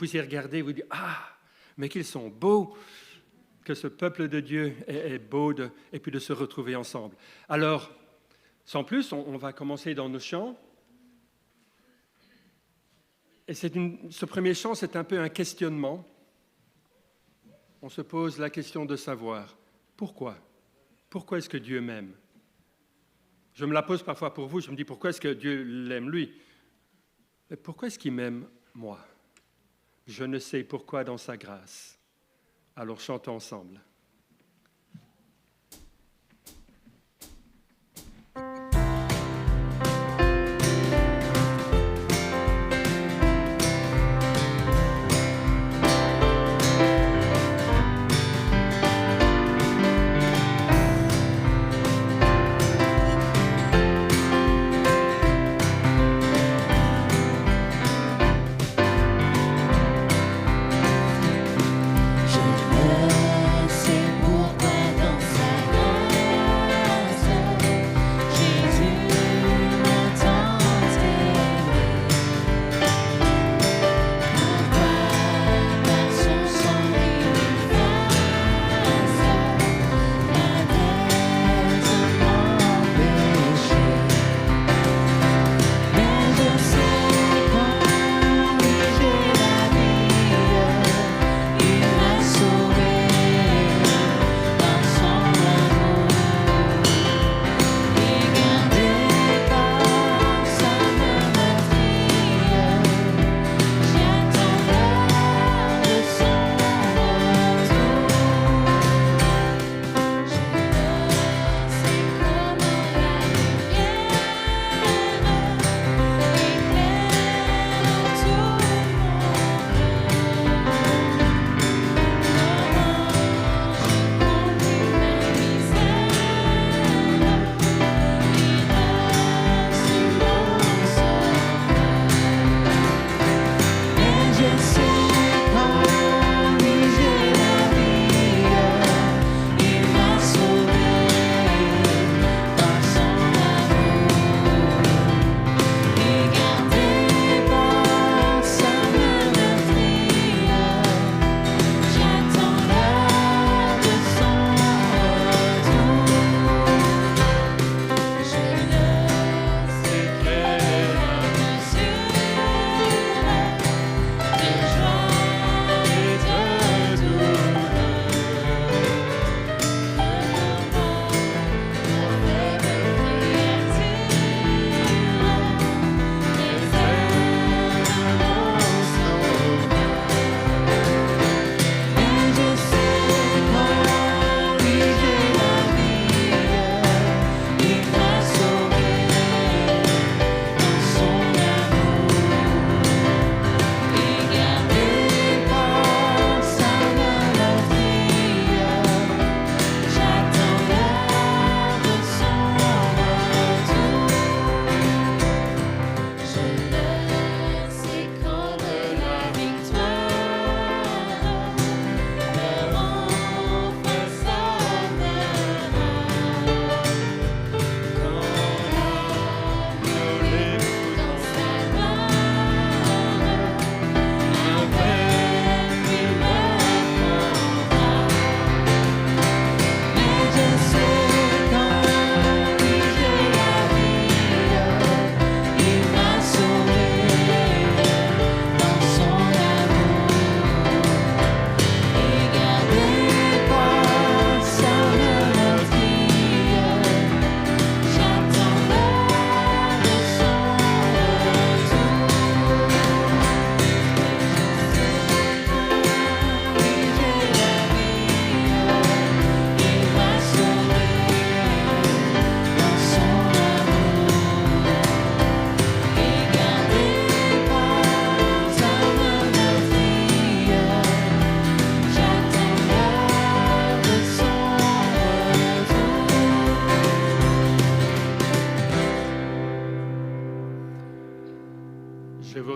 puissiez regarder et vous dire « Ah, mais qu'ils sont beaux !» Que ce peuple de Dieu est beau et puis de se retrouver ensemble. Alors, sans plus, on va commencer dans nos chants. Et ce premier chant, c'est un peu un questionnement. On se pose la question de savoir pourquoi. Pourquoi est-ce que Dieu m'aime? Je me la pose parfois pour vous, je me dis pourquoi est-ce que Dieu l'aime lui? Mais pourquoi est-ce qu'il m'aime moi? Je ne sais pourquoi dans sa grâce. Alors chantons ensemble.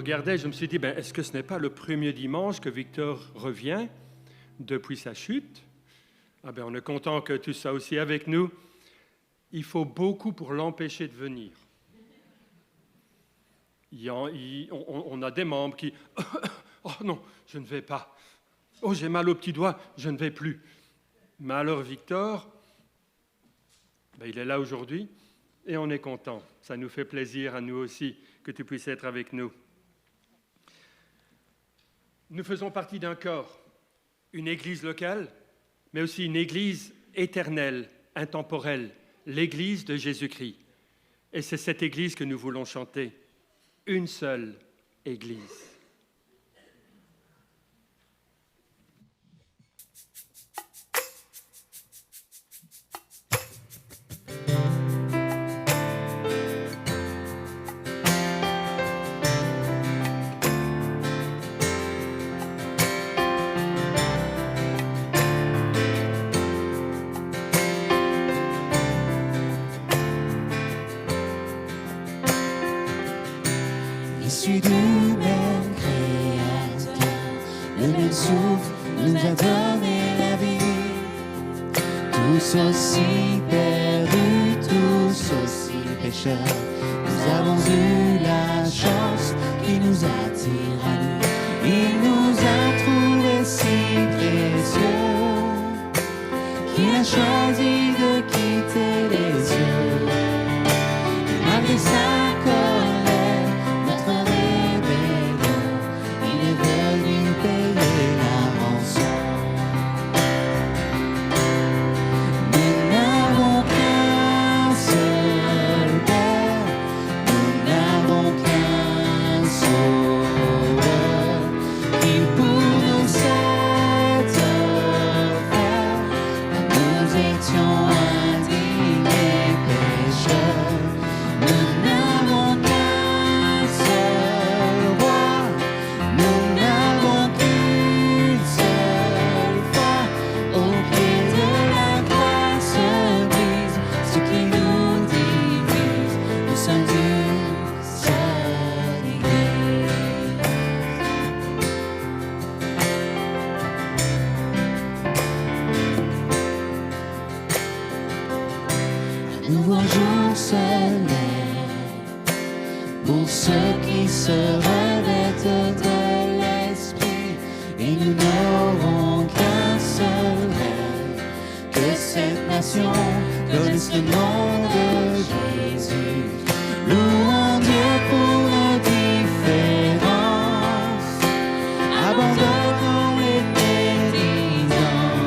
regardais, je me suis dit, est-ce que ce n'est pas le premier dimanche que Victor revient depuis sa chute? On est content que tu sois aussi avec nous. Il faut beaucoup pour l'empêcher de venir. On a des membres qui Oh non, je ne vais pas. Oh, j'ai mal au petit doigt, je ne vais plus. Mais alors Victor, il est là aujourd'hui et on est content. Ça nous fait plaisir à nous aussi que tu puisses être avec nous. Nous faisons partie d'un corps, une église locale, mais aussi une église éternelle, intemporelle, l'église de Jésus-Christ. Et c'est cette église que nous voulons chanter, une seule église. Issu du même Créateur, le même souffle nous a donné la vie. Tous aussi perdus, tous aussi pécheurs, nous avons eu la chance qui nous attire à lui. Il nous a trouvés si précieux qu'il a choisi de quitter les cieux. Et malgré sa colère, notre rébellion, il est venu payer la rançon. Nous n'avons qu'un seul Père, nous n'avons qu'un Sauveur, qui pour nous s'est offert. Nous étions indignes et pécheurs. Nous n'avons qu'un seul roi, nous n'avons qu'une seule foi. Au pied de la croix se brise ce qui nous divise. Nous sommes une seule église. Un nouveau jour se lève pour ceux qui se revêtent de l'esprit, et nous n'aurons qu'un seul rêve, que cette nation connaisse le nom de Jésus. Louons Dieu pour nos différences, abandonnons les médisants,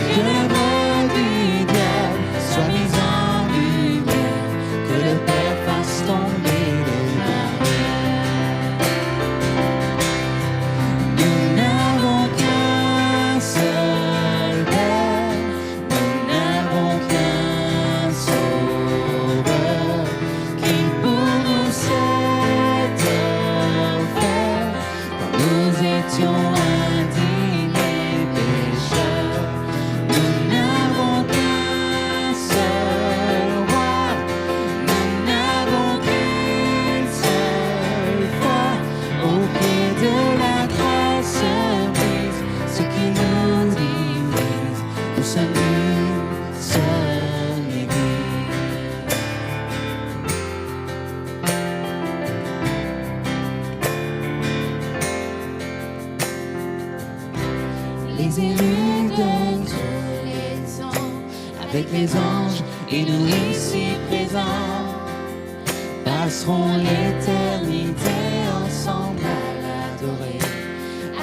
que l'œuvre du diable soit mise en lumière, que le Père fasse tomber les barrières. Nous n'avons qu'un seul Père, nous n'avons qu'un Sauveur, qui pour nous s'est offert. Quand nous étions indignes et pécheurs, nous n'avons qu'un seul roi, nous n'avons qu'une seule foi. Au pied de la croix se brise ce qui nous divise. Nous sommes une seule église. Les élus de tous les temps, avec les anges et nous ici présents, passeront l'éternité ensemble à l'adorer.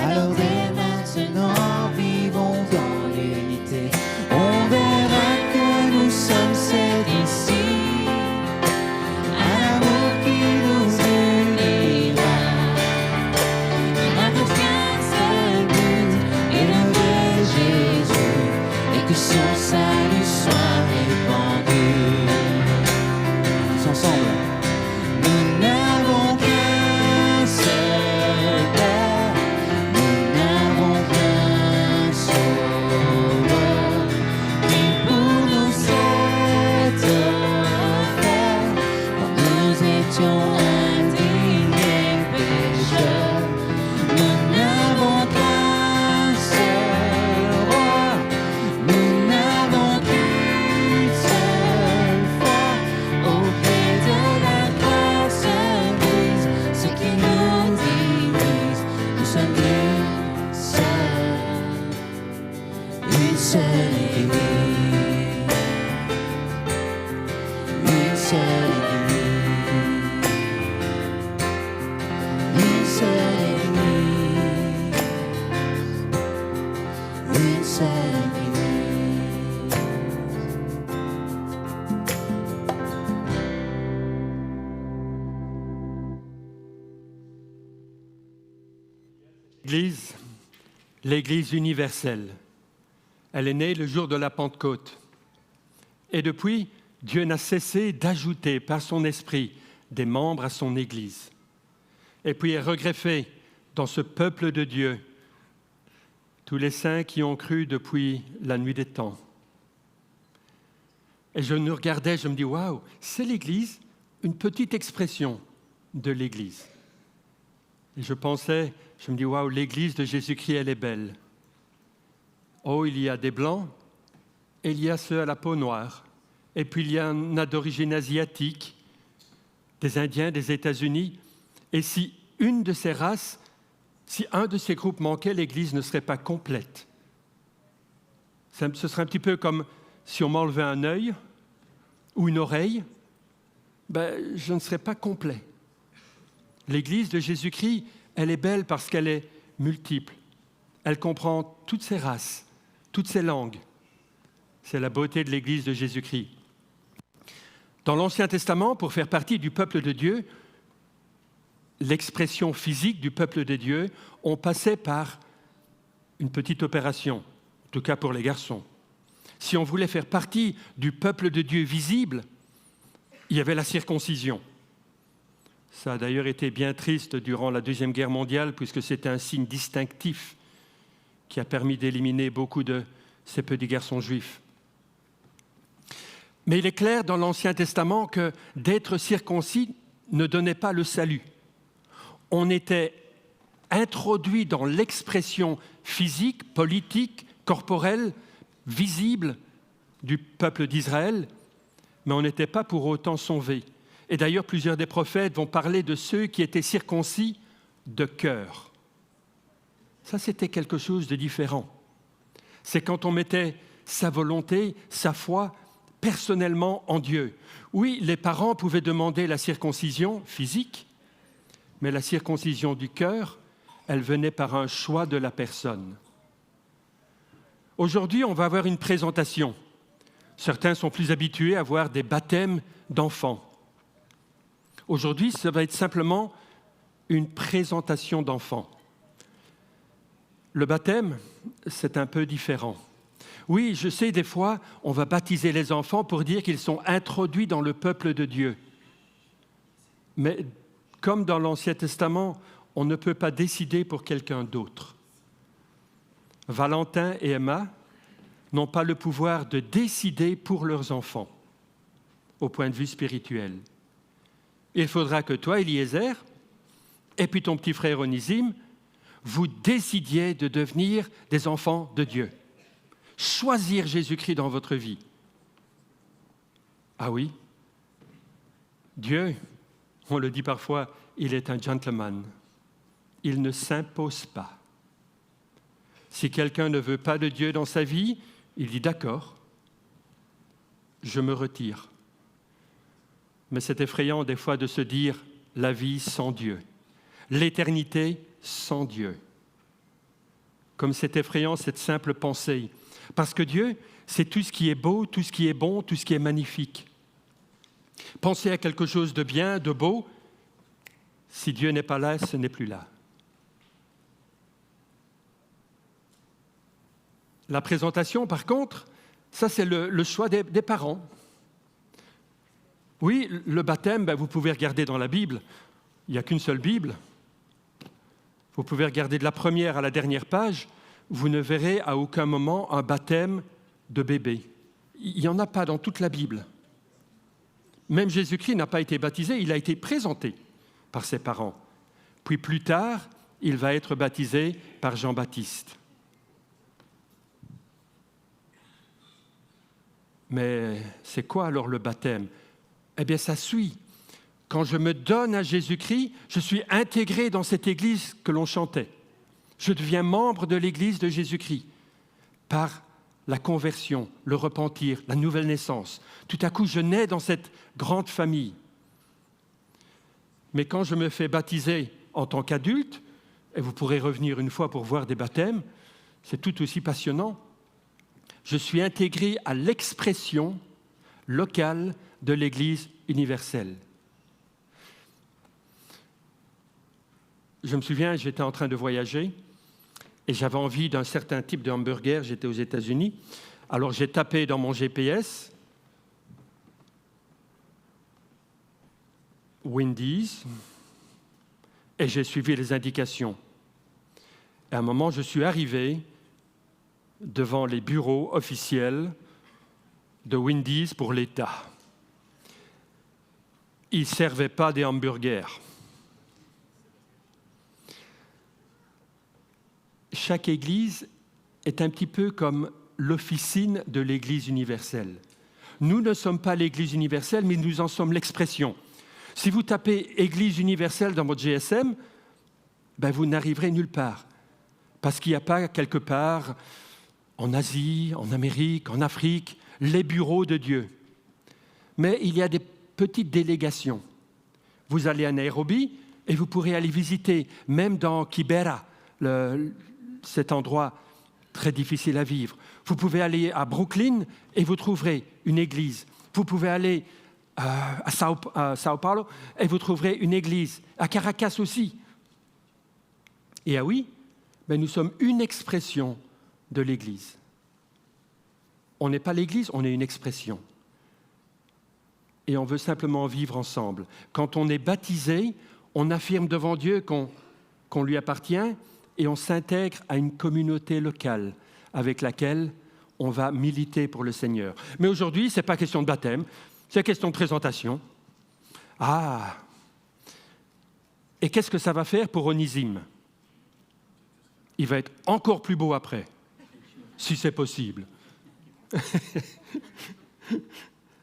Alors dès maintenant, vivons dans l'unité. On verra que nous sommes ceux d'ici, un amour qui nous unira. Il n'a qu'un seul but, élever Jésus, et que son salut soit répandu. Tous ensemble. Nous n'avons qu'un seul Père, nous n'avons qu'un Sauveur, qui pour nous s'est offert. Quand nous étions indignes et pécheurs, nous n'avons qu'un seul roi, nous n'avons seule Église, une seule Église, une seule Église, une seule Église, l'Église universelle. Elle est née le jour de la Pentecôte. Et depuis, Dieu n'a cessé d'ajouter par son esprit des membres à son Église. Et puis est regreffé dans ce peuple de Dieu tous les saints qui ont cru depuis la nuit des temps. Et je nous regardais, je me dis, waouh, c'est l'Église, une petite expression de l'Église. Et je pensais, je me dis, waouh, l'Église de Jésus-Christ, elle est belle. Oh, il y a des blancs, et il y a ceux à la peau noire. Et puis il y en a d'origine asiatique, des Indiens, des États-Unis. Et si une de ces races, si un de ces groupes manquait, l'Église ne serait pas complète. Ce serait un petit peu comme si on m'enlevait un œil ou une oreille, je ne serais pas complet. L'Église de Jésus-Christ, elle est belle parce qu'elle est multiple. Elle comprend toutes ces races, toutes ces langues. C'est la beauté de l'Église de Jésus-Christ. Dans l'Ancien Testament, pour faire partie du peuple de Dieu, l'expression physique du peuple de Dieu, on passait par une petite opération, en tout cas pour les garçons. Si on voulait faire partie du peuple de Dieu visible, il y avait la circoncision. Ça a d'ailleurs été bien triste durant la Deuxième Guerre mondiale, puisque c'était un signe distinctif qui a permis d'éliminer beaucoup de ces petits garçons juifs. Mais il est clair dans l'Ancien Testament que d'être circoncis ne donnait pas le salut. On était introduit dans l'expression physique, politique, corporelle, visible du peuple d'Israël, mais on n'était pas pour autant sauvé. Et d'ailleurs, plusieurs des prophètes vont parler de ceux qui étaient circoncis de cœur. Ça, c'était quelque chose de différent. C'est quand on mettait sa volonté, sa foi, personnellement en Dieu. Oui, les parents pouvaient demander la circoncision physique, mais la circoncision du cœur, elle venait par un choix de la personne. Aujourd'hui, on va avoir une présentation. Certains sont plus habitués à voir des baptêmes d'enfants. Aujourd'hui, ça va être simplement une présentation d'enfants. Le baptême, c'est un peu différent. Oui, je sais, des fois, on va baptiser les enfants pour dire qu'ils sont introduits dans le peuple de Dieu. Mais comme dans l'Ancien Testament, on ne peut pas décider pour quelqu'un d'autre. Valentin et Emma n'ont pas le pouvoir de décider pour leurs enfants, au point de vue spirituel. Il faudra que toi, Eliezer, et puis ton petit frère Onésime, vous décidiez de devenir des enfants de Dieu. Choisir Jésus-Christ dans votre vie. Ah oui, Dieu, on le dit parfois, il est un gentleman. Il ne s'impose pas. Si quelqu'un ne veut pas de Dieu dans sa vie, il dit d'accord, je me retire. Mais c'est effrayant des fois de se dire la vie sans Dieu, l'éternité sans Dieu. Comme c'est effrayant cette simple pensée. Parce que Dieu, c'est tout ce qui est beau, tout ce qui est bon, tout ce qui est magnifique. Pensez à quelque chose de bien, de beau. Si Dieu n'est pas là, ce n'est plus là. La présentation, par contre, ça c'est le choix des parents. Oui, le baptême, vous pouvez regarder dans la Bible. Il n'y a qu'une seule Bible. Vous pouvez regarder de la première à la dernière page. Vous ne verrez à aucun moment un baptême de bébé. Il n'y en a pas dans toute la Bible. Même Jésus-Christ n'a pas été baptisé, il a été présenté par ses parents. Puis plus tard, il va être baptisé par Jean-Baptiste. Mais c'est quoi alors le baptême? Eh bien, ça suit. Quand je me donne à Jésus-Christ, je suis intégré dans cette Église que l'on chantait. Je deviens membre de l'Église de Jésus-Christ par la conversion, le repentir, la nouvelle naissance. Tout à coup, je nais dans cette grande famille. Mais quand je me fais baptiser en tant qu'adulte, et vous pourrez revenir une fois pour voir des baptêmes, c'est tout aussi passionnant. Je suis intégré à l'expression locale de l'Église universelle. Je me souviens, j'étais en train de voyager et j'avais envie d'un certain type de hamburger. J'étais aux États-Unis. Alors j'ai tapé dans mon GPS Wendy's et j'ai suivi les indications. Et à un moment, je suis arrivé devant les bureaux officiels de Wendy's pour l'État. Ils ne servaient pas des hamburgers. Chaque église est un petit peu comme l'officine de l'Église universelle. Nous ne sommes pas l'Église universelle, mais nous en sommes l'expression. Si vous tapez Église universelle dans votre GSM, vous n'arriverez nulle part. Parce qu'il n'y a pas quelque part, en Asie, en Amérique, en Afrique, les bureaux de Dieu. Mais il y a des petites délégations. Vous allez à Nairobi et vous pourrez aller visiter, même dans Kibera, cet endroit très difficile à vivre. Vous pouvez aller à Brooklyn et vous trouverez une église. Vous pouvez aller à Sao Paulo et vous trouverez une église. À Caracas aussi. Et ah oui, nous sommes une expression de l'église. On n'est pas l'église, on est une expression. Et on veut simplement vivre ensemble. Quand on est baptisé, on affirme devant Dieu qu'on lui appartient et on s'intègre à une communauté locale avec laquelle on va militer pour le Seigneur. Mais aujourd'hui, ce n'est pas question de baptême, c'est question de présentation. Ah! Et qu'est-ce que ça va faire pour Onésime? Il va être encore plus beau après, si c'est possible.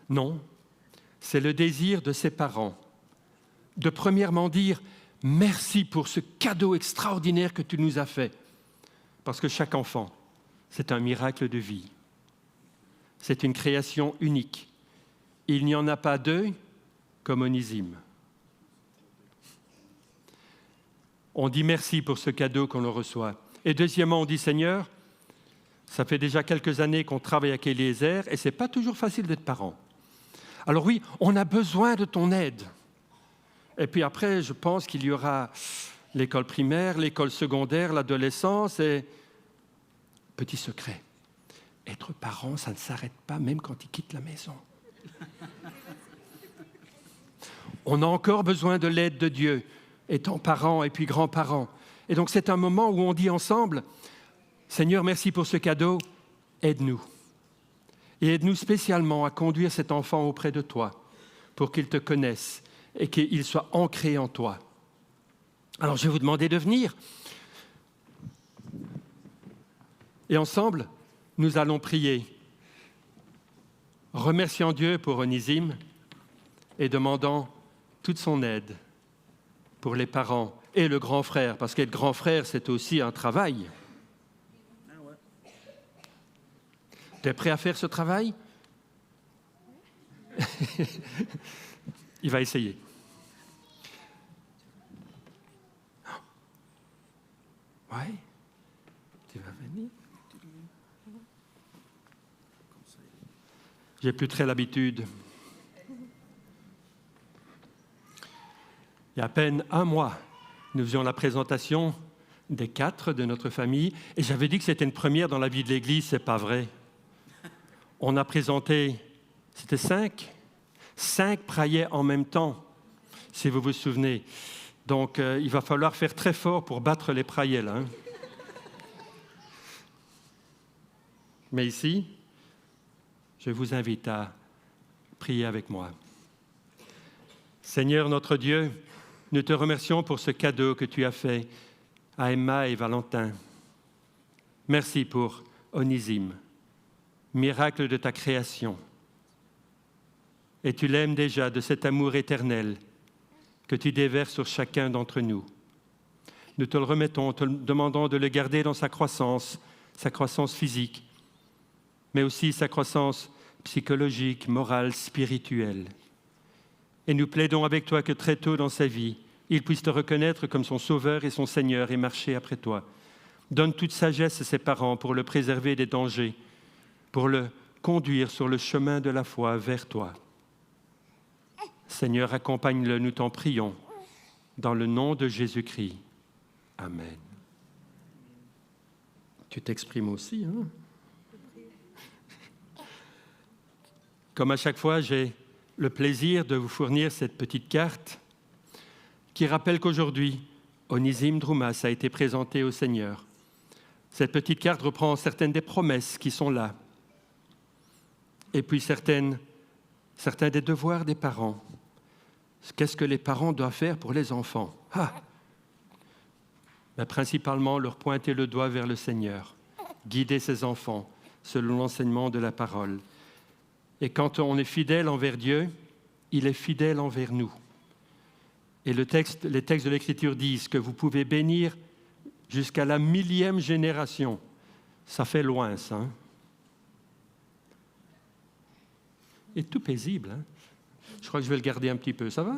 Non, c'est le désir de ses parents de premièrement dire « Merci pour ce cadeau extraordinaire que tu nous as fait ». Parce que chaque enfant, c'est un miracle de vie. C'est une création unique. Il n'y en a pas deux comme Onésime. On dit merci pour ce cadeau qu'on le reçoit. Et deuxièmement, on dit « Seigneur, ça fait déjà quelques années qu'on travaille avec Eliezer et ce n'est pas toujours facile d'être parent. Alors oui, on a besoin de ton aide. » Et puis après, je pense qu'il y aura l'école primaire, l'école secondaire, l'adolescence et... Petit secret, être parent, ça ne s'arrête pas même quand ils quittent la maison. On a encore besoin de l'aide de Dieu, étant parents et puis grands-parents. Et donc c'est un moment où on dit ensemble, Seigneur, merci pour ce cadeau, aide-nous. Et aide-nous spécialement à conduire cet enfant auprès de toi pour qu'il te connaisse et qu'il soit ancré en toi. Alors je vais vous demander de venir. Et ensemble, nous allons prier, remerciant Dieu pour Onésime et demandant toute son aide pour les parents et le grand frère, parce qu'être grand frère, c'est aussi un travail. Tu es prêt à faire ce travail? Il va essayer. Ouais, tu vas venir. J'ai plus très l'habitude. Il y a à peine un mois, nous faisions la présentation des 4 de notre famille et j'avais dit que c'était une première dans la vie de l'Église, c'est pas vrai. On a présenté, c'était 5 praillets en même temps, si vous vous souvenez. Donc, il va falloir faire très fort pour battre les praillets, là. Hein. Mais ici, je vous invite à prier avec moi. Seigneur notre Dieu, nous te remercions pour ce cadeau que tu as fait à Emma et Valentin. Merci pour Onésime, miracle de ta création. Et tu l'aimes déjà de cet amour éternel que tu déverses sur chacun d'entre nous. Nous te le remettons, te demandant de le garder dans sa croissance physique, mais aussi sa croissance psychologique, morale, spirituelle. Et nous plaidons avec toi que très tôt dans sa vie, il puisse te reconnaître comme son Sauveur et son Seigneur et marcher après toi. Donne toute sagesse à ses parents pour le préserver des dangers, pour le conduire sur le chemin de la foi vers toi. Seigneur, accompagne-le, nous t'en prions, dans le nom de Jésus-Christ. Amen. Tu t'exprimes aussi, hein? Comme à chaque fois, j'ai le plaisir de vous fournir cette petite carte qui rappelle qu'aujourd'hui, Onésime Droumas a été présenté au Seigneur. Cette petite carte reprend certaines des promesses qui sont là, et puis certains des devoirs des parents. Qu'est-ce que les parents doivent faire pour les enfants? Mais principalement, leur pointer le doigt vers le Seigneur, guider ses enfants selon l'enseignement de la parole. Et quand on est fidèle envers Dieu, il est fidèle envers nous. Et les textes de l'Écriture disent que vous pouvez bénir jusqu'à la 1000e génération. Ça fait loin, ça. Hein? Et tout paisible. Hein? Je crois que je vais le garder un petit peu. Ça va?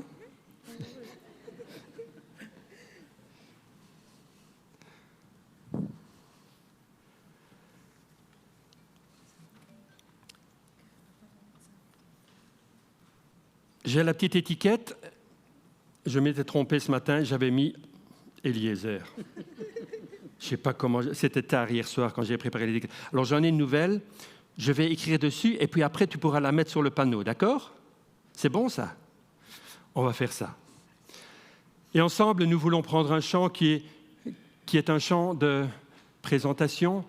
J'ai la petite étiquette. Je m'étais trompé ce matin, j'avais mis Eliezer. Je ne sais pas comment... C'était tard hier soir quand j'ai préparé l'étiquette. Alors j'en ai une nouvelle, je vais écrire dessus et puis après tu pourras la mettre sur le panneau, d'accord? C'est bon ça? On va faire ça. Et ensemble, nous voulons prendre un chant qui est un chant de présentation.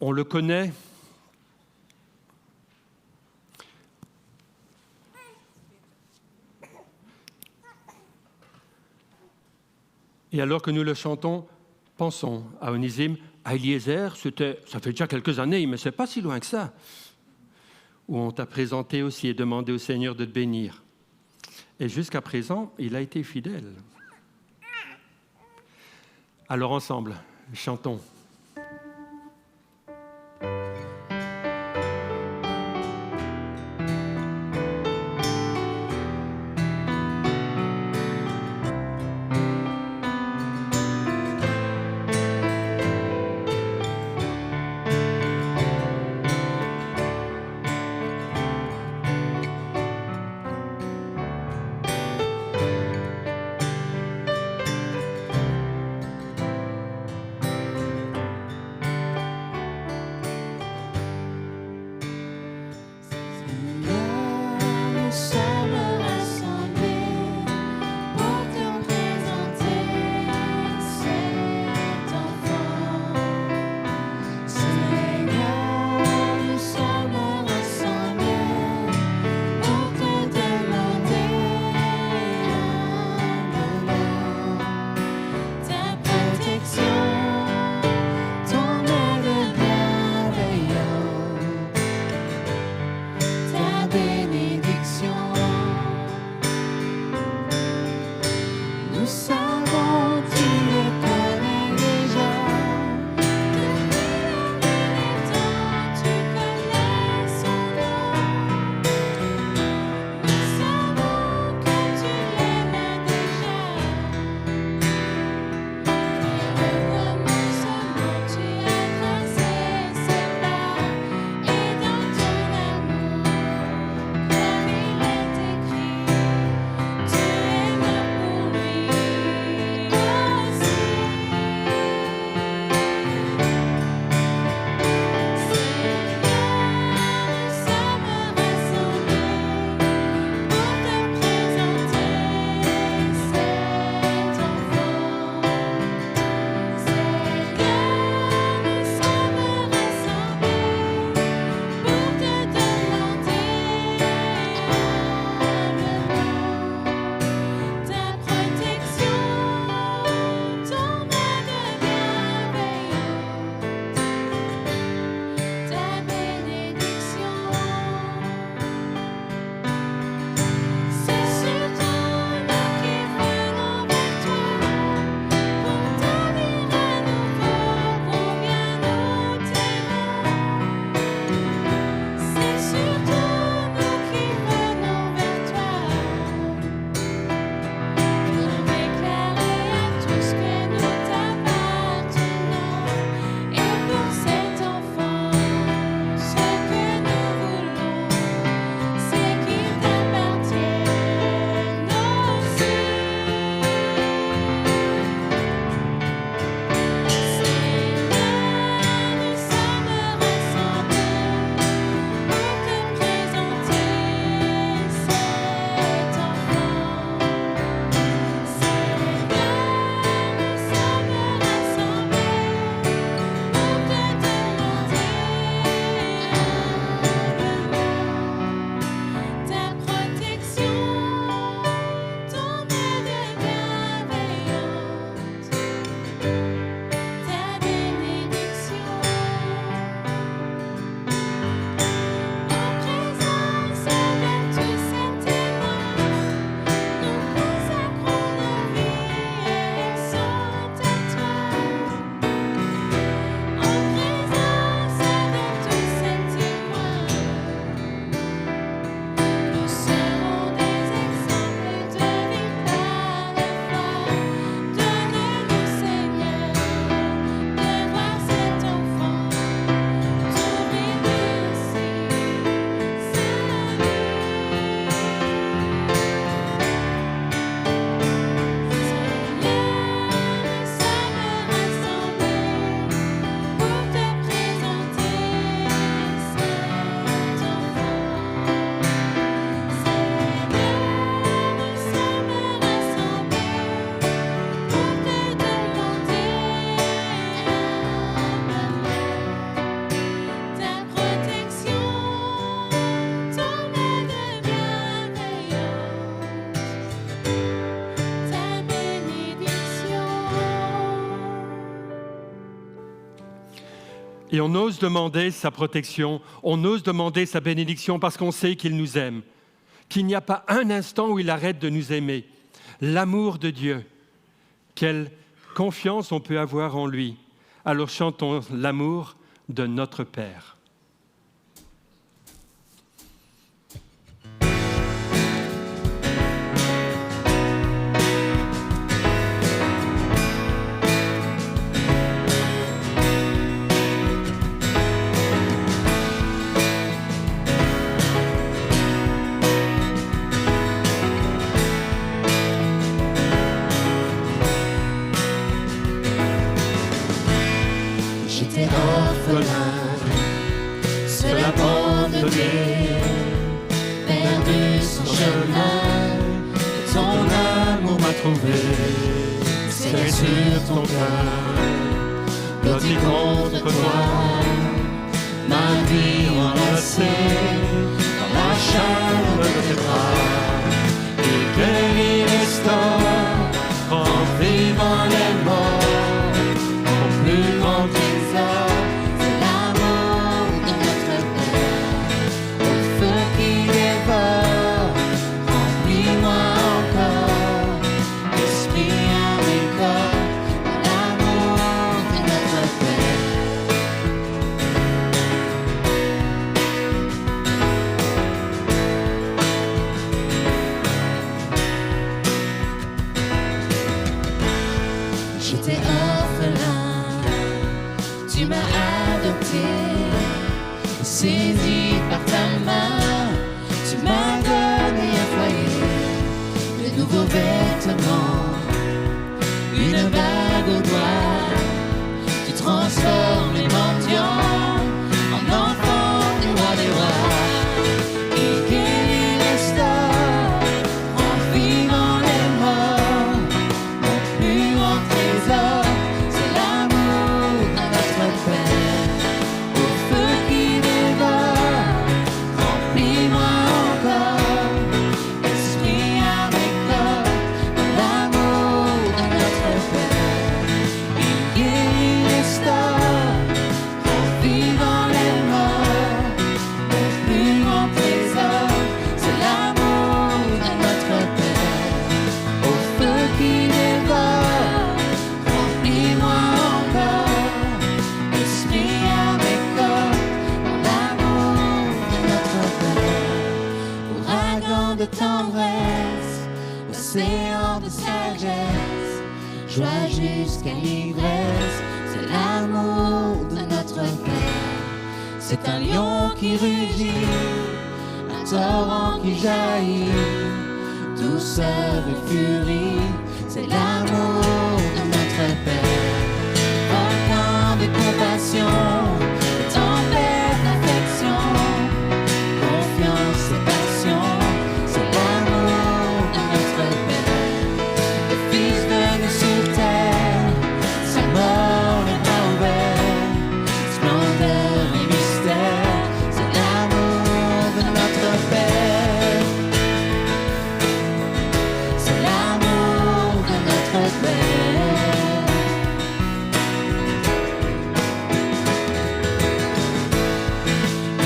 On le connaît. Et alors que nous le chantons, pensons à Onésime, à Eliezer, ça fait déjà quelques années, mais ce n'est pas si loin que ça, où on t'a présenté aussi et demandé au Seigneur de te bénir. Et jusqu'à présent, il a été fidèle. Alors ensemble, chantons. Et on ose demander sa protection, on ose demander sa bénédiction parce qu'on sait qu'il nous aime, qu'il n'y a pas un instant où il arrête de nous aimer. L'amour de Dieu, quelle confiance on peut avoir en lui. Alors chantons l'amour de notre Père. J'étais orphelin, seul abandonné, perdu son chemin. Ton amour m'a trouvé, serré sur ton cœur, blotti contre toi, ma vie enlacée dans la chaleur de tes bras. Et guérit, restaure, rend vivant les morts, mon plus grand trésor, c'est l'amour de notre Père. Au feu qui dévore, remplis-moi encore, esprit avec corps, de l'amour de notre Père. J'étais orphelin, tu m'as adopté, saisi par ta main, tu m'as donné un foyer, de nouveaux vêtements, une bague au doigt, tu transformes les mendiants en enfants du roi des rois, et guéris, restaure, rend vivant les morts, mon plus grand trésor, c'est l'amour de notre Père. Au feu qui dévore, remplis-moi encore, esprit avec corps, de l'amour de notre Père. Il guérit, restaure, rend vivant les morts, mon plus grand trésor, c'est l'amour de notre Père. Au feu qui dévore, remplis-moi encore, esprit avec corps, dans l'amour de notre Père. Ouragan de tendresse, océan de sagesse, joie jusqu'à l'ivresse, c'est l'amour de notre Père. C'est un lion qui rugit, un torrent qui jaillit, douceur et furie, c'est l'amour de notre Père. Volcan de compassion, tempête d'affection, confiance et passion, c'est l'amour de notre Père. Le Fils venu sur terre, sa mort les bras ouverts, splendeur et mystère, c'est l'amour de notre Père. C'est l'amour de notre Père.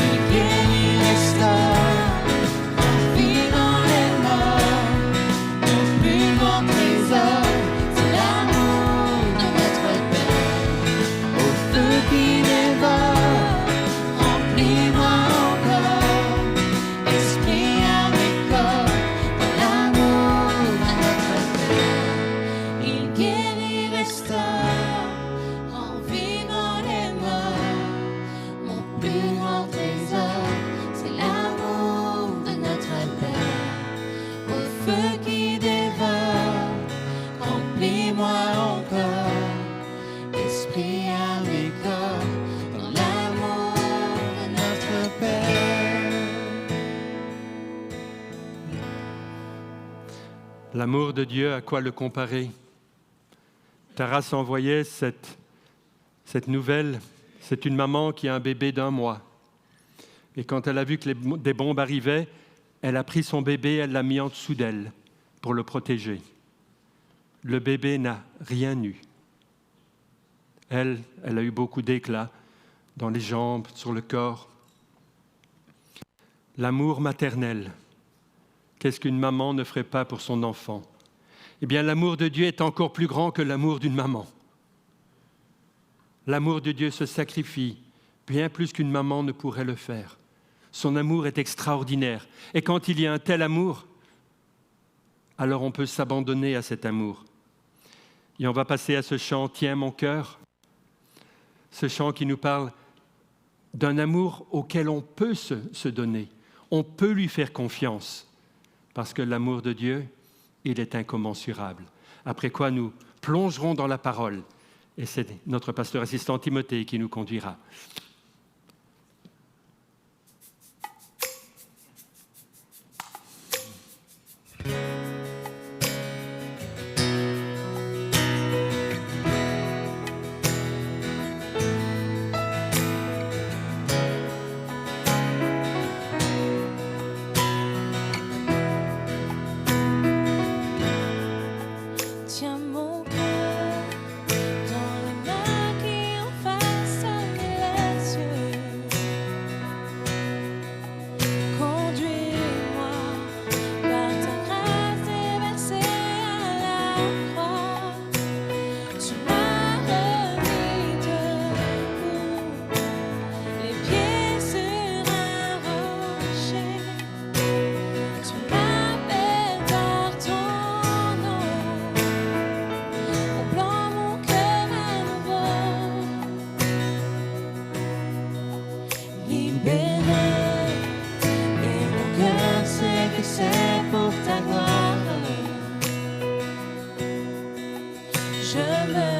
Il guérit, restaure, rend vivant les morts, mon plus grand trésor, c'est l'amour de notre Père. Au feu qui dévore, remplis-moi encore, esprit avec corps, dans l'amour de notre Père. Il guérit, restaure, rend vivant les morts, mon plus grand trésor, c'est l'amour de notre Père. Au feu qui dévore, remplis-moi encore, esprit avec corps, dans l'amour de notre Père. L'amour de Dieu, à quoi le comparer? Taras envoyait cette nouvelle. C'est une maman qui a un bébé d'1 mois. Et quand elle a vu que des bombes arrivaient, elle a pris son bébé, elle l'a mis en dessous d'elle pour le protéger. Le bébé n'a rien eu. Elle a eu beaucoup d'éclat, dans les jambes, sur le corps. L'amour maternel. Qu'est-ce qu'une maman ne ferait pas pour son enfant? Eh bien, l'amour de Dieu est encore plus grand que l'amour d'une maman. L'amour de Dieu se sacrifie bien plus qu'une maman ne pourrait le faire. Son amour est extraordinaire. Et quand il y a un tel amour, alors on peut s'abandonner à cet amour. Et on va passer à ce chant « Tiens mon cœur », ce chant qui nous parle d'un amour auquel on peut se donner. On peut lui faire confiance, parce que l'amour de Dieu, il est incommensurable. Après quoi, nous plongerons dans la parole. Et c'est notre pasteur assistant Timothée qui nous conduira. Tiens mon cœur dans les mains qui ont façonné les cieux. Conduis-moi par ta grâce déversée à la croix. Tu m'as remis debout, les pieds sur un rocher. Tu m'appelles par ton nom. Blanc mon cœur à nouveau, libéré, et mon cœur sait que c'est pour ta gloire. Je me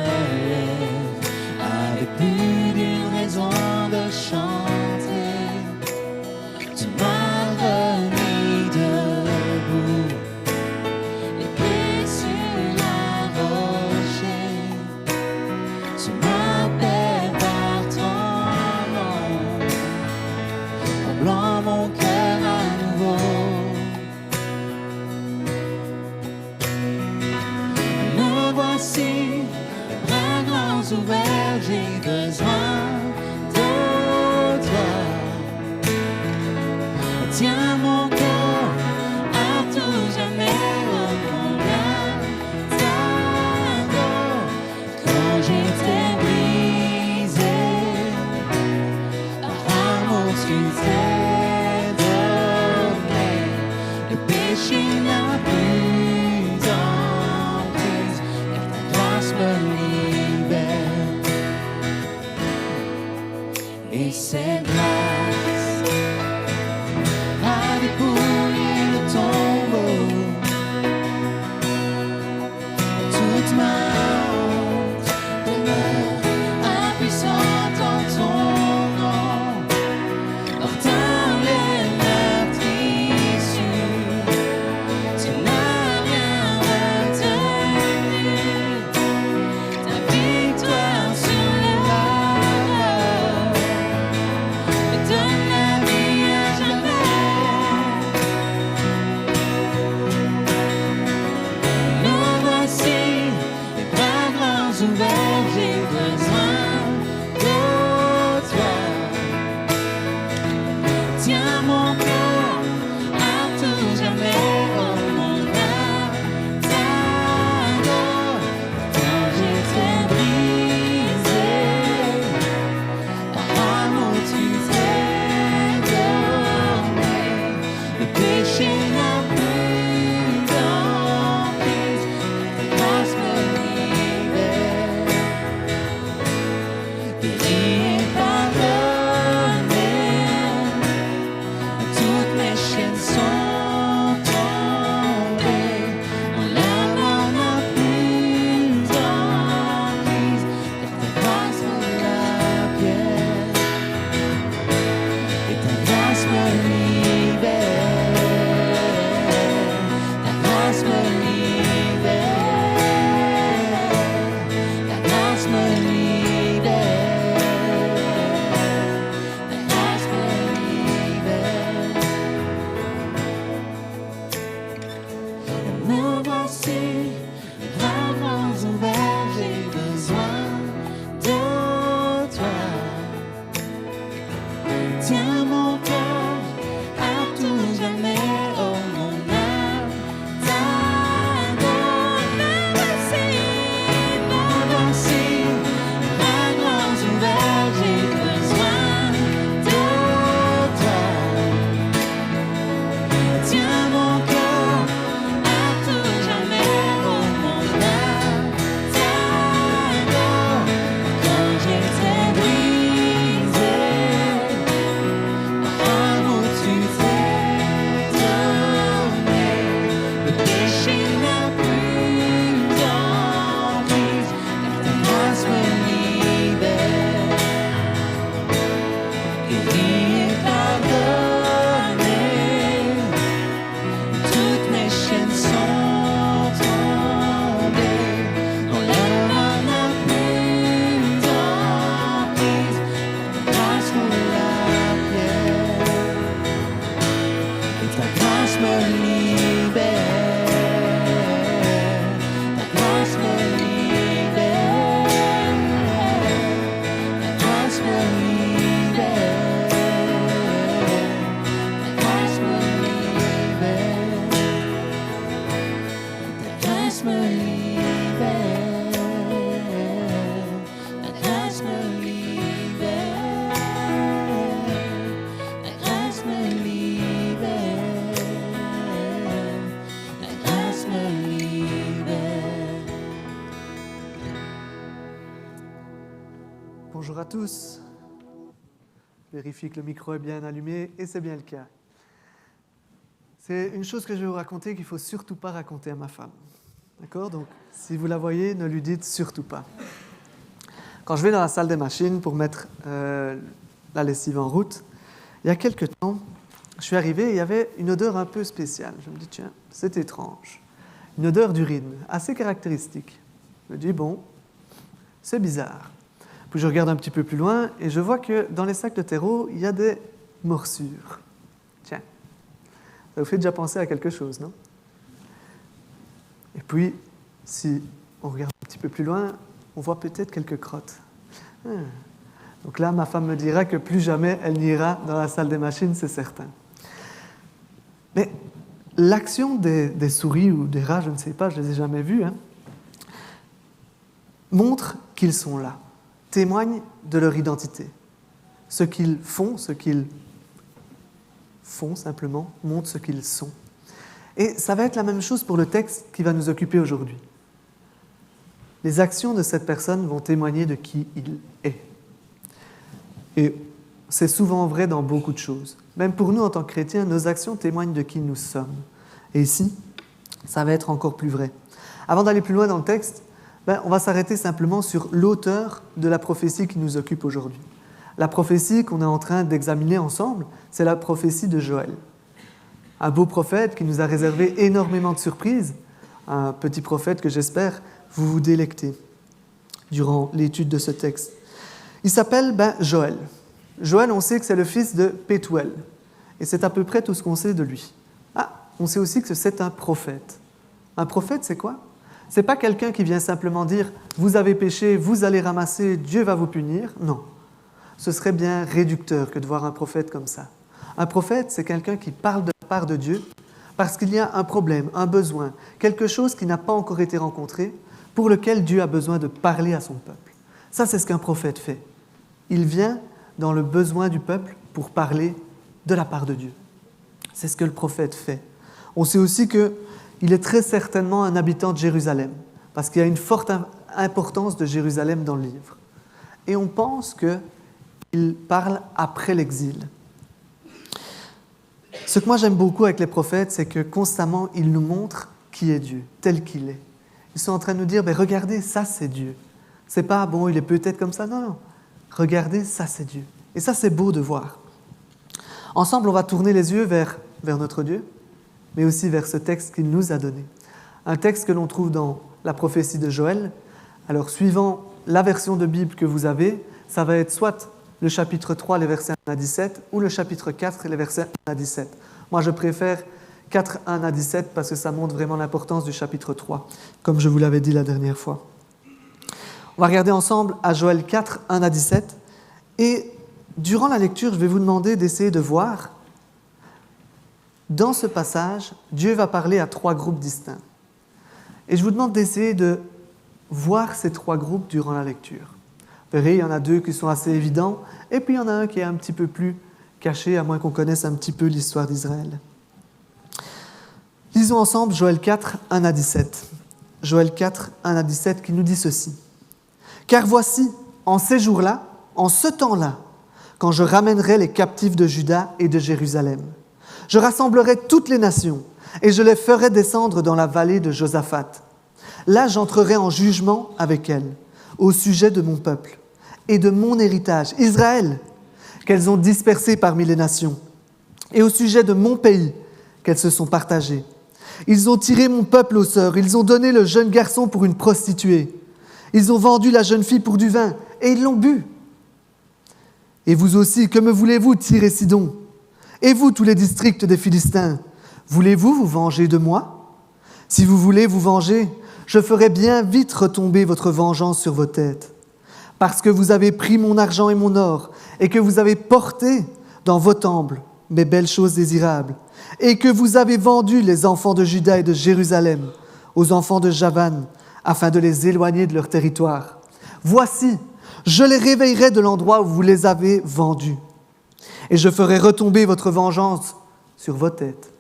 lève avec plus d'une raison de chanter. Tu m'as remis debout, les pieds sur un rocher. Tu m'appelles par ton nom. En blanc mon cœur à nouveau. Me voici, les bras grands ouverts, j'ai besoin de toi. Tiens mon cœur à tout jamais, oh mon attends. Quand j'étais brisé, par amour tu t'es donné. Le péché n'a plus d'emprise, car ta grâce me libère. Et cette grâce a dépouillé le tombeau, toute ma honte demeure impuissante en ton nom. Portant les meurtrissures, tu n'as rien retenu. Ta victoire sur l'erreur me donne la vie à jamais. Me voici, les bras grands ouverts, j'ai besoin de toi. Tiens mon cœur à tout jamais, oh mon attends. Quand j'étais brisé, par amour tu t'es donné. Le péché n'a plus d'emprise, ta grâce me libère. Guéri et pardonné, toutes mes chaînes sont tombées. La mort n'a plus d'emprise, car ta grâce me la pierre. Et ta grâce me libère. Ta grâce me libère. Ta grâce me libère. tous. Vérifie que le micro est bien allumé et c'est bien le cas. C'est une chose que je vais vous raconter qu'il ne faut surtout pas raconter à ma femme. D'accord? Donc, si vous la voyez, ne lui dites surtout pas. Quand je vais dans la salle des machines pour mettre la lessive en route, il y a quelques temps, je suis arrivé et il y avait une odeur un peu spéciale. Je me dis, tiens, c'est étrange. Une odeur d'urine, assez caractéristique. Je me dis, bon, c'est bizarre. Puis je regarde un petit peu plus loin et je vois que dans les sacs de terreau, il y a des morsures. Tiens, ça vous fait déjà penser à quelque chose, non? Et puis, si on regarde un petit peu plus loin, on voit peut-être quelques crottes. Donc là, ma femme me dira que plus jamais elle n'ira dans la salle des machines, c'est certain. Mais l'action des souris ou des rats, je ne sais pas, je ne les ai jamais vus, montre qu'ils sont là, témoignent de leur identité. Ce qu'ils font simplement, montre ce qu'ils sont. Et ça va être la même chose pour le texte qui va nous occuper aujourd'hui. Les actions de cette personne vont témoigner de qui il est. Et c'est souvent vrai dans beaucoup de choses. Même pour nous, en tant que chrétiens, nos actions témoignent de qui nous sommes. Et ici, ça va être encore plus vrai. Avant d'aller plus loin dans le texte, on va s'arrêter simplement sur l'auteur de la prophétie qui nous occupe aujourd'hui. La prophétie qu'on est en train d'examiner ensemble, c'est la prophétie de Joël. Un beau prophète qui nous a réservé énormément de surprises, un petit prophète que j'espère vous vous délectez durant l'étude de ce texte. Il s'appelle Joël. Joël, on sait que c'est le fils de Pétuel, et c'est à peu près tout ce qu'on sait de lui. On sait aussi que c'est un prophète. Un prophète, c'est quoi? C'est pas quelqu'un qui vient simplement dire « vous avez péché, vous allez ramasser, Dieu va vous punir ». Non, ce serait bien réducteur que de voir un prophète comme ça. Un prophète, c'est quelqu'un qui parle de la part de Dieu parce qu'il y a un problème, un besoin, quelque chose qui n'a pas encore été rencontré, pour lequel Dieu a besoin de parler à son peuple. Ça, c'est ce qu'un prophète fait. Il vient dans le besoin du peuple pour parler de la part de Dieu. C'est ce que le prophète fait. On sait aussi qu'il est très certainement un habitant de Jérusalem, parce qu'il y a une forte importance de Jérusalem dans le livre. Et on pense qu'il parle après l'exil. Ce que moi j'aime beaucoup avec les prophètes, c'est que constamment, ils nous montrent qui est Dieu, tel qu'il est. Ils sont en train de nous dire, regardez, ça c'est Dieu. C'est pas, bon, il est peut-être comme ça, non. Regardez, ça c'est Dieu. Et ça c'est beau de voir. Ensemble, on va tourner les yeux vers notre Dieu, mais aussi vers ce texte qu'il nous a donné. Un texte que l'on trouve dans la prophétie de Joël. Alors, suivant la version de Bible que vous avez, ça va être soit le chapitre 3, les versets 1 à 17, ou le chapitre 4, les versets 1 à 17. Moi, je préfère 4, 1 à 17, parce que ça montre vraiment l'importance du chapitre 3, comme je vous l'avais dit la dernière fois. On va regarder ensemble à Joël 4, 1 à 17, et durant la lecture, je vais vous demander d'essayer de voir. Dans ce passage, Dieu va parler à 3 groupes distincts. Et je vous demande d'essayer de voir ces 3 groupes durant la lecture. Vous verrez, il y en a 2 qui sont assez évidents, et puis il y en a un qui est un petit peu plus caché, à moins qu'on connaisse un petit peu l'histoire d'Israël. Lisons ensemble Joël 4, 1 à 17. Joël 4, 1 à 17 qui nous dit ceci. « Car voici, en ces jours-là, en ce temps-là, quand je ramènerai les captifs de Juda et de Jérusalem, je rassemblerai toutes les nations et je les ferai descendre dans la vallée de Josaphat. Là, j'entrerai en jugement avec elles au sujet de mon peuple et de mon héritage, Israël, qu'elles ont dispersé parmi les nations, et au sujet de mon pays, qu'elles se sont partagées. Ils ont tiré mon peuple aux sœurs, ils ont donné le jeune garçon pour une prostituée. Ils ont vendu la jeune fille pour du vin, et ils l'ont bu. Et vous aussi, que me voulez-vous, Tyr et Sidon? Et vous, tous les districts des Philistins, voulez-vous vous venger de moi? Si vous voulez vous venger, je ferai bien vite retomber votre vengeance sur vos têtes. Parce que vous avez pris mon argent et mon or, et que vous avez porté dans vos temples mes belles choses désirables, et que vous avez vendu les enfants de Juda et de Jérusalem aux enfants de Javan, afin de les éloigner de leur territoire. Voici, je les réveillerai de l'endroit où vous les avez vendus, et je ferai retomber votre vengeance sur vos têtes.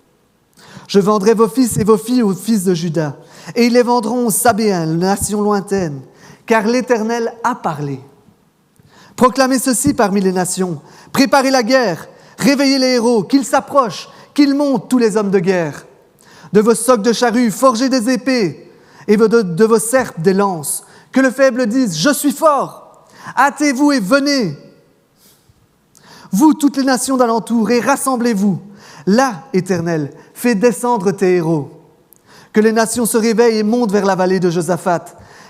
Je vendrai vos fils et vos filles aux fils de Juda, et ils les vendront aux Sabéens, nation lointaine, car l'Éternel a parlé. Proclamez ceci parmi les nations. Préparez la guerre. Réveillez les héros, qu'ils s'approchent, qu'ils montent tous les hommes de guerre. De vos socs de charrues, forgez des épées, et de vos serpes des lances. Que le faible dise, je suis fort. Hâtez-vous et venez. Vous, toutes les nations d'alentour, et rassemblez-vous. Là, Éternel, fais descendre tes héros. Que les nations se réveillent et montent vers la vallée de Josaphat,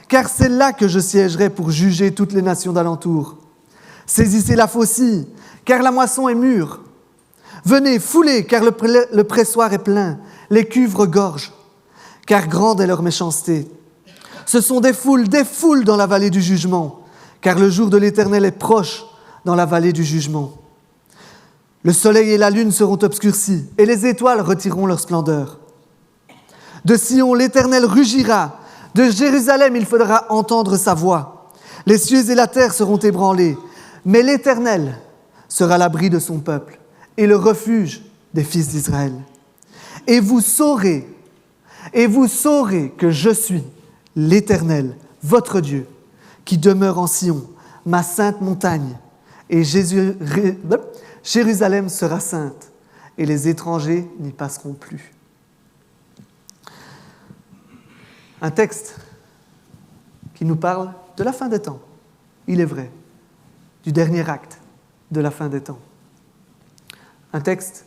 car c'est là que je siégerai pour juger toutes les nations d'alentour. Saisissez la faucille, car la moisson est mûre. Venez, foulez, car le pressoir est plein, les cuves regorgent, car grande est leur méchanceté. Ce sont des foules dans la vallée du jugement, car le jour de l'Éternel est proche dans la vallée du jugement. Le soleil et la lune seront obscurcis, et les étoiles retireront leur splendeur. De Sion, l'Éternel rugira, de Jérusalem, il faudra entendre sa voix. Les cieux et la terre seront ébranlés, mais l'Éternel sera l'abri de son peuple et le refuge des fils d'Israël. Et vous saurez que je suis l'Éternel, votre Dieu, qui demeure en Sion, ma sainte montagne, et Jérusalem sera sainte, et les étrangers n'y passeront plus. Un texte qui nous parle de la fin des temps, il est vrai, du dernier acte de la fin des temps. Un texte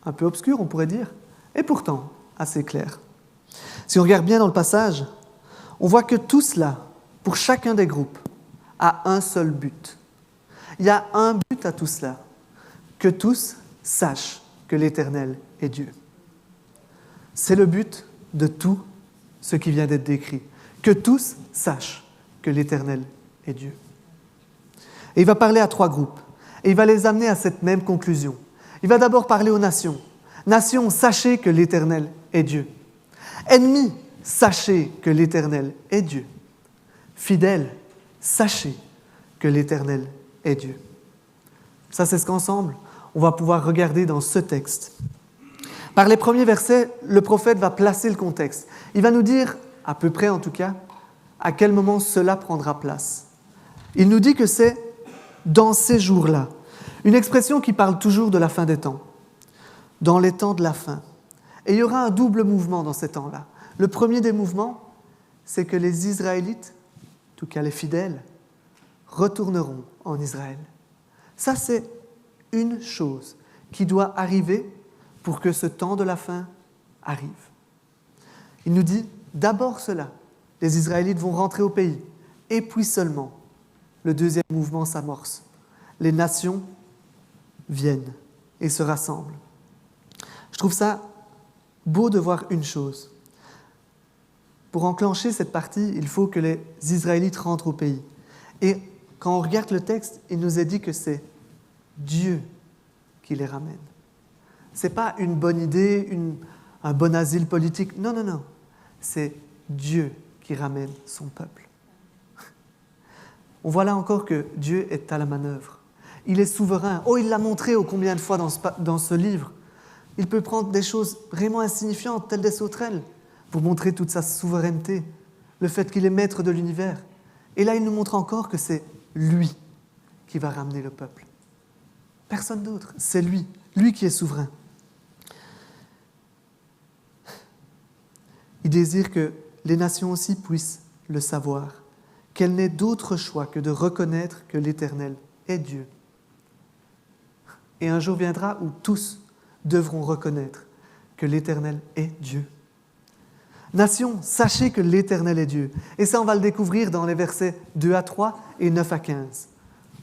un peu obscur, on pourrait dire, et pourtant assez clair. Si on regarde bien dans le passage, on voit que tout cela, pour chacun des groupes, a un seul but. Il y a un but à tout cela, que tous sachent que l'Éternel est Dieu. C'est le but de tout ce qui vient d'être décrit, que tous sachent que l'Éternel est Dieu. Et il va parler à 3 groupes, et il va les amener à cette même conclusion. Il va d'abord parler aux nations. Nations, sachez que l'Éternel est Dieu. Ennemis, sachez que l'Éternel est Dieu. Fidèles, sachez que l'Éternel est Dieu. Ça, c'est ce qu'ensemble, on va pouvoir regarder dans ce texte. Par les premiers versets, le prophète va placer le contexte. Il va nous dire, à peu près en tout cas, à quel moment cela prendra place. Il nous dit que c'est dans ces jours-là. Une expression qui parle toujours de la fin des temps. Dans les temps de la fin. Et il y aura un double mouvement dans ces temps-là. Le premier des mouvements, c'est que les Israélites, en tout cas les fidèles, retourneront en Israël. Ça, c'est une chose qui doit arriver pour que ce temps de la fin arrive. Il nous dit d'abord cela, les Israélites vont rentrer au pays, et puis seulement le deuxième mouvement s'amorce. Les nations viennent et se rassemblent. Je trouve ça beau de voir une chose. Pour enclencher cette partie, il faut que les Israélites rentrent au pays. Et quand on regarde le texte, il nous est dit que c'est Dieu qui les ramène. Ce n'est pas une bonne idée, un bon asile politique. Non, non, non. C'est Dieu qui ramène son peuple. On voit là encore que Dieu est à la manœuvre. Il est souverain. Oh, il l'a montré combien de fois dans ce livre. Il peut prendre des choses vraiment insignifiantes, telles des sauterelles, pour montrer toute sa souveraineté, le fait qu'il est maître de l'univers. Et là, il nous montre encore que c'est lui qui va ramener le peuple. Personne d'autre, c'est lui qui est souverain. Il désire que les nations aussi puissent le savoir, qu'elle n'ait d'autre choix que de reconnaître que l'Éternel est Dieu. Et un jour viendra où tous devront reconnaître que l'Éternel est Dieu. Nations, sachez que l'Éternel est Dieu. Et ça, on va le découvrir dans les versets 2 à 3 et 9 à 15.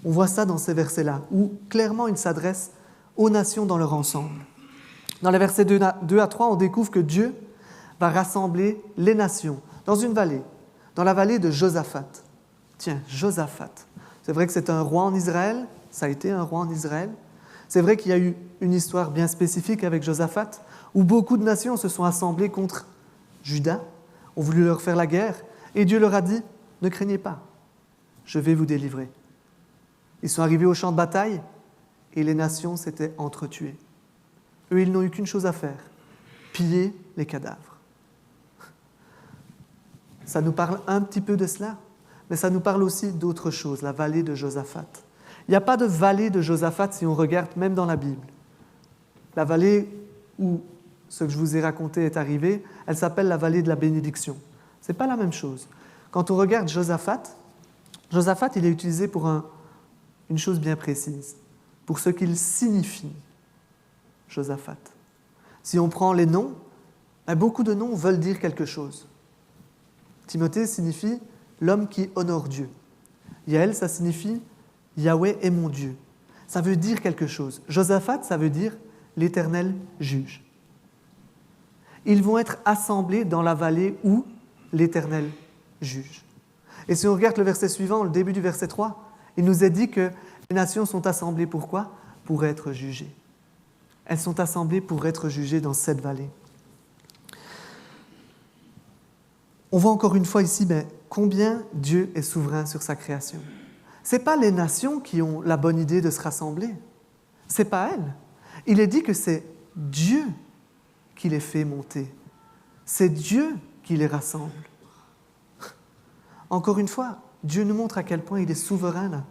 On voit ça dans ces versets-là, où clairement il s'adresse aux nations dans leur ensemble. Dans les versets 2 à 3, on découvre que Dieu va rassembler les nations dans une vallée, dans la vallée de Josaphat. Tiens, Josaphat. C'est vrai que c'est un roi en Israël, ça a été un roi en Israël. C'est vrai qu'il y a eu une histoire bien spécifique avec Josaphat, où beaucoup de nations se sont assemblées contre Juda, ont voulu leur faire la guerre, et Dieu leur a dit, ne craignez pas, je vais vous délivrer. Ils sont arrivés au champ de bataille, et les nations s'étaient entretuées. Eux, ils n'ont eu qu'une chose à faire, piller les cadavres. Ça nous parle un petit peu de cela. mais ça nous parle aussi d'autre chose, la vallée de Josaphat. Il n'y a pas de vallée de Josaphat si on regarde même dans la Bible. La vallée où ce que je vous ai raconté est arrivé, elle s'appelle la vallée de la bénédiction. Ce n'est pas la même chose. Quand on regarde Josaphat, il est utilisé pour une chose bien précise, pour ce qu'il signifie, Josaphat. Si on prend les noms, beaucoup de noms veulent dire quelque chose. Timothée signifie l'homme qui honore Dieu. Yaël, ça signifie Yahweh est mon Dieu. Ça veut dire quelque chose. Josaphat, ça veut dire l'Éternel juge. Ils vont être assemblés dans la vallée où l'Éternel juge. Et si on regarde le verset suivant, le début du verset 3, il nous est dit que les nations sont assemblées pourquoi ? Pour être jugées. Elles sont assemblées pour être jugées dans cette vallée. On voit encore une fois ici combien Dieu est souverain sur sa création. Ce n'est pas les nations qui ont la bonne idée de se rassembler. Ce n'est pas elles. Il est dit que c'est Dieu qui les fait monter. C'est Dieu qui les rassemble. Encore une fois, Dieu nous montre à quel point il est souverain là.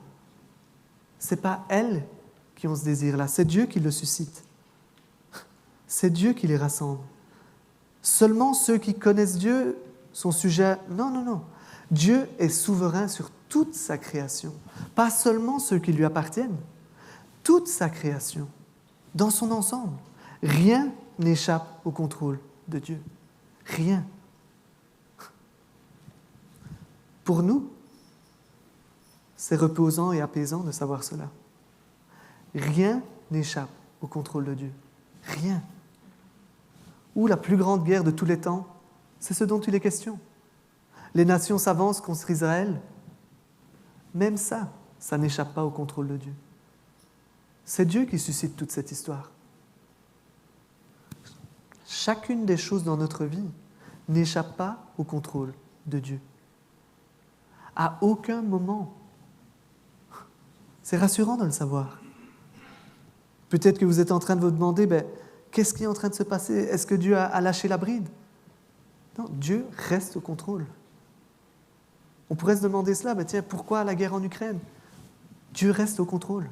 Ce n'est pas elles qui ont ce désir-là, c'est Dieu qui le suscite. C'est Dieu qui les rassemble. Seulement ceux qui connaissent Dieu sont sujets à... Non. Dieu est souverain sur toute sa création. Pas seulement ceux qui lui appartiennent. Toute sa création, dans son ensemble. Rien n'échappe au contrôle de Dieu. Rien. Pour nous, c'est reposant et apaisant de savoir cela. Rien n'échappe au contrôle de Dieu. Rien. Ou la plus grande guerre de tous les temps, c'est ce dont il est question. Les nations s'avancent contre Israël. Même ça n'échappe pas au contrôle de Dieu. C'est Dieu qui suscite toute cette histoire. Chacune des choses dans notre vie n'échappe pas au contrôle de Dieu. À aucun moment. C'est rassurant de le savoir. Peut-être que vous êtes en train de vous demander, qu'est-ce qui est en train de se passer ? Est-ce que Dieu a lâché la bride ? Non, Dieu reste au contrôle. On pourrait se demander cela, pourquoi la guerre en Ukraine ? Dieu reste au contrôle.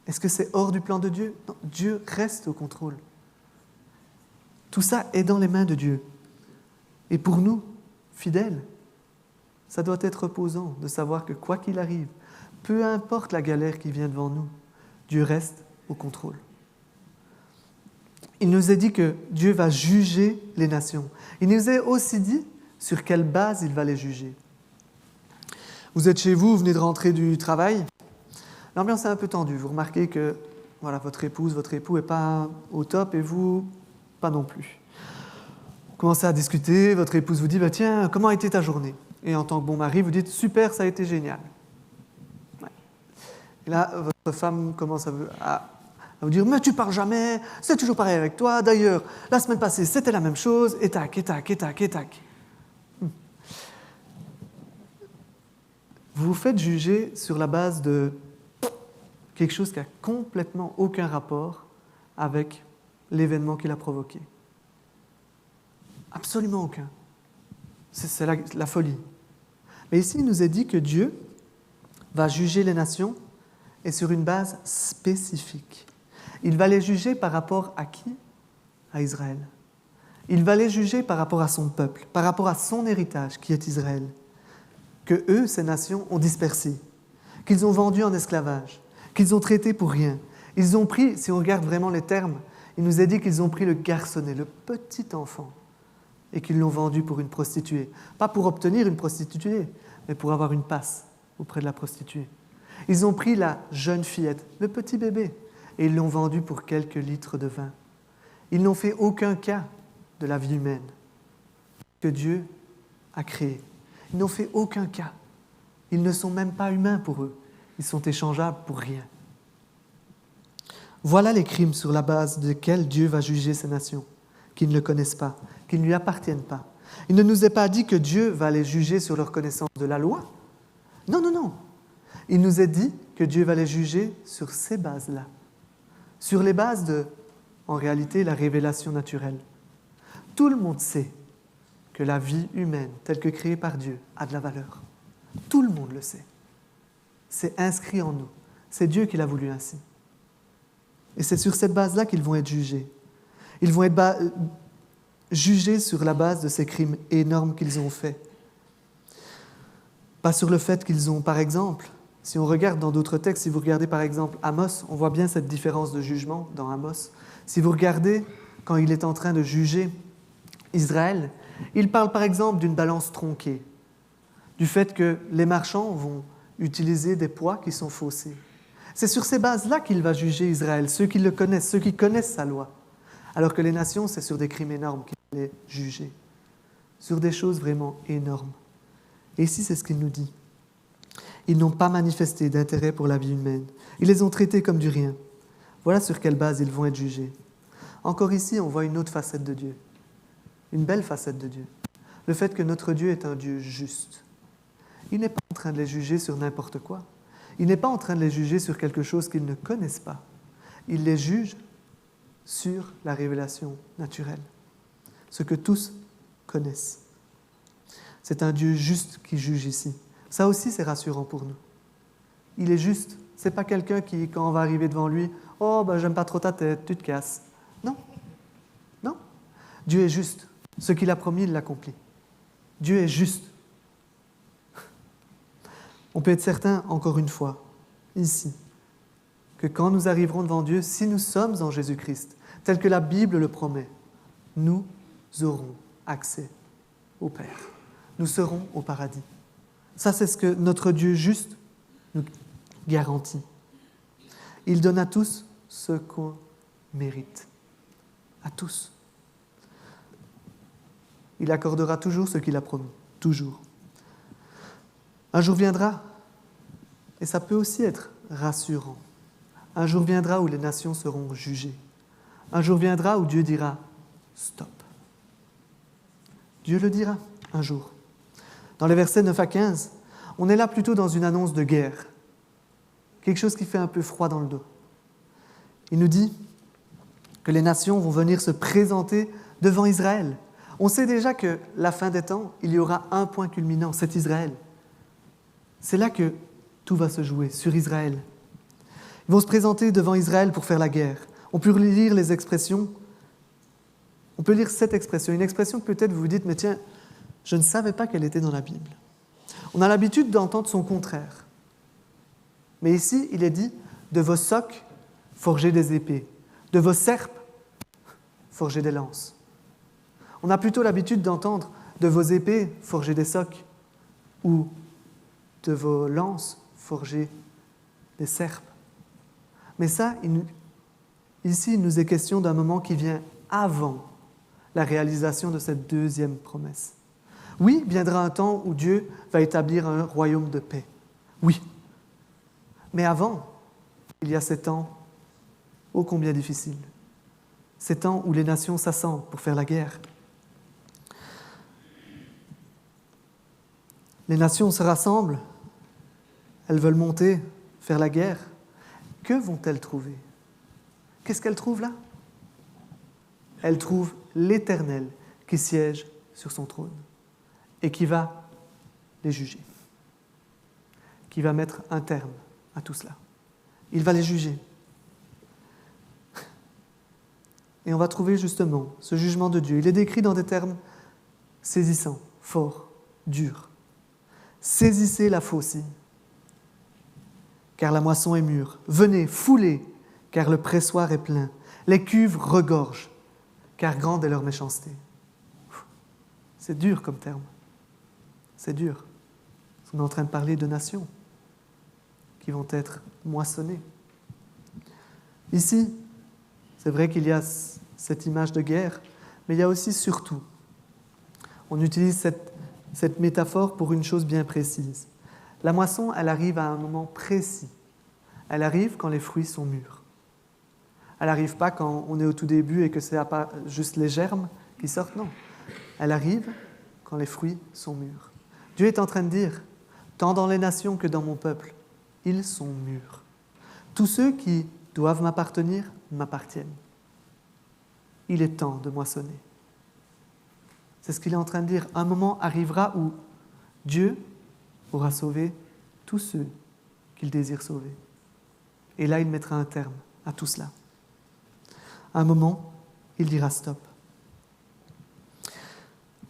Est-ce que c'est hors du plan de Dieu ? Non, Dieu reste au contrôle. Tout ça est dans les mains de Dieu. Et pour nous, fidèles, ça doit être reposant de savoir que quoi qu'il arrive, peu importe la galère qui vient devant nous, Dieu reste au contrôle. Il nous est dit que Dieu va juger les nations. Il nous est aussi dit sur quelle base il va les juger. Vous êtes chez vous, vous venez de rentrer du travail. L'ambiance est un peu tendue. Vous remarquez que votre épouse, votre époux n'est pas au top et vous, pas non plus. Vous commencez à discuter, votre épouse vous dit « Tiens, comment a été ta journée ?» Et en tant que bon mari, vous dites « Super, ça a été génial. » Et là, votre femme commence à vous dire « Mais tu parles jamais, c'est toujours pareil avec toi. D'ailleurs, la semaine passée, c'était la même chose. » Et tac, et tac, et tac, et tac. Vous vous faites juger sur la base de quelque chose qui n'a complètement aucun rapport avec l'événement qu'il a provoqué. Absolument aucun. C'est la folie. Mais ici, il nous est dit que Dieu va juger les nations et sur une base spécifique. Il va les juger par rapport à qui ? À Israël. Il va les juger par rapport à son peuple, par rapport à son héritage qui est Israël, que eux, ces nations, ont dispersé, qu'ils ont vendu en esclavage, qu'ils ont traité pour rien. Ils ont pris, si on regarde vraiment les termes, il nous est dit qu'ils ont pris le garçonnet, le petit enfant, et qu'ils l'ont vendu pour une prostituée. Pas pour obtenir une prostituée, mais pour avoir une passe auprès de la prostituée. Ils ont pris la jeune fillette, le petit bébé, et ils l'ont vendu pour quelques litres de vin. Ils n'ont fait aucun cas de la vie humaine que Dieu a créée. Ils n'ont fait aucun cas. Ils ne sont même pas humains pour eux. Ils sont échangeables pour rien. Voilà les crimes sur la base desquels Dieu va juger ces nations, qui ne le connaissent pas, qui ne lui appartiennent pas. Il ne nous est pas dit que Dieu va les juger sur leur connaissance de la loi. Non. Il nous est dit que Dieu va les juger sur ces bases-là, sur les bases de, en réalité, la révélation naturelle. Tout le monde sait que la vie humaine, telle que créée par Dieu, a de la valeur. Tout le monde le sait. C'est inscrit en nous. C'est Dieu qui l'a voulu ainsi. Et c'est sur cette base-là qu'ils vont être jugés. Ils vont être jugés sur la base de ces crimes énormes qu'ils ont faits. Pas sur le fait qu'ils ont, par exemple, si on regarde dans d'autres textes, si vous regardez par exemple Amos, on voit bien cette différence de jugement dans Amos. Si vous regardez, quand il est en train de juger Israël, il parle par exemple d'une balance tronquée, du fait que les marchands vont utiliser des poids qui sont faussés. C'est sur ces bases-là qu'il va juger Israël, ceux qui le connaissent, ceux qui connaissent sa loi. Alors que les nations, c'est sur des crimes énormes qu'il va les juger, sur des choses vraiment énormes. Et ici, c'est ce qu'il nous dit. Ils n'ont pas manifesté d'intérêt pour la vie humaine. Ils les ont traités comme du rien. Voilà sur quelle base ils vont être jugés. Encore ici, on voit une autre facette de Dieu. Une belle facette de Dieu. Le fait que notre Dieu est un Dieu juste. Il n'est pas en train de les juger sur n'importe quoi. Il n'est pas en train de les juger sur quelque chose qu'ils ne connaissent pas. Il les juge sur la révélation naturelle. Ce que tous connaissent. C'est un Dieu juste qui juge ici. Ça aussi, c'est rassurant pour nous. Il est juste. Ce n'est pas quelqu'un qui, quand on va arriver devant lui, « Oh, ben, j'aime pas trop ta tête, tu te casses. » Non. Non. Dieu est juste. Ce qu'il a promis, il l'accomplit. Dieu est juste. On peut être certain, encore une fois, ici, que quand nous arriverons devant Dieu, si nous sommes en Jésus-Christ, tel que la Bible le promet, nous aurons accès au Père. Nous serons au paradis. Ça, c'est ce que notre Dieu juste nous garantit. Il donne à tous ce qu'on mérite. À tous. Il accordera toujours ce qu'il a promis. Toujours. Un jour viendra, et ça peut aussi être rassurant. Un jour viendra où les nations seront jugées. Un jour viendra où Dieu dira « Stop ». Dieu le dira un jour. Dans les versets 9 à 15, on est là plutôt dans une annonce de guerre. Quelque chose qui fait un peu froid dans le dos. Il nous dit que les nations vont venir se présenter devant Israël. On sait déjà que la fin des temps, il y aura un point culminant, c'est Israël. C'est là que tout va se jouer, sur Israël. Ils vont se présenter devant Israël pour faire la guerre. On peut lire les expressions. On peut lire cette expression, une expression que peut-être vous vous dites, mais tiens, je ne savais pas qu'elle était dans la Bible. On a l'habitude d'entendre son contraire. Mais ici, il est dit, de vos socs, forgez des épées. De vos serpes, forgez des lances. On a plutôt l'habitude d'entendre, de vos épées, forgez des socs. Ou de vos lances, forgez des serpes. Mais ça, ici, il nous est question d'un moment qui vient avant la réalisation de cette deuxième promesse. Oui, viendra un temps où Dieu va établir un royaume de paix. Oui. Mais avant, il y a ces temps ô combien difficiles. Ces temps où les nations s'assemblent pour faire la guerre. Les nations se rassemblent, elles veulent monter, faire la guerre. Que vont-elles trouver? Qu'est-ce qu'elles trouvent là? Elles trouvent l'Éternel qui siège sur son trône et qui va les juger, qui va mettre un terme à tout cela. Il va les juger. Et on va trouver justement ce jugement de Dieu. Il est décrit dans des termes saisissants, forts, durs. Saisissez la faucille, car la moisson est mûre. Venez, foulez, car le pressoir est plein. Les cuves regorgent, car grande est leur méchanceté. C'est dur comme terme. C'est dur. On est en train de parler de nations qui vont être moissonnées. Ici, c'est vrai qu'il y a cette image de guerre, mais il y a aussi surtout. On utilise cette métaphore pour une chose bien précise. La moisson, elle arrive à un moment précis. Elle arrive quand les fruits sont mûrs. Elle n'arrive pas quand on est au tout début et que c'est pas juste les germes qui sortent, non. Elle arrive quand les fruits sont mûrs. Dieu est en train de dire, tant dans les nations que dans mon peuple, ils sont mûrs. Tous ceux qui doivent m'appartenir m'appartiennent. Il est temps de moissonner. C'est ce qu'il est en train de dire. Un moment arrivera où Dieu aura sauvé tous ceux qu'il désire sauver. Et là, il mettra un terme à tout cela. À un moment, il dira stop.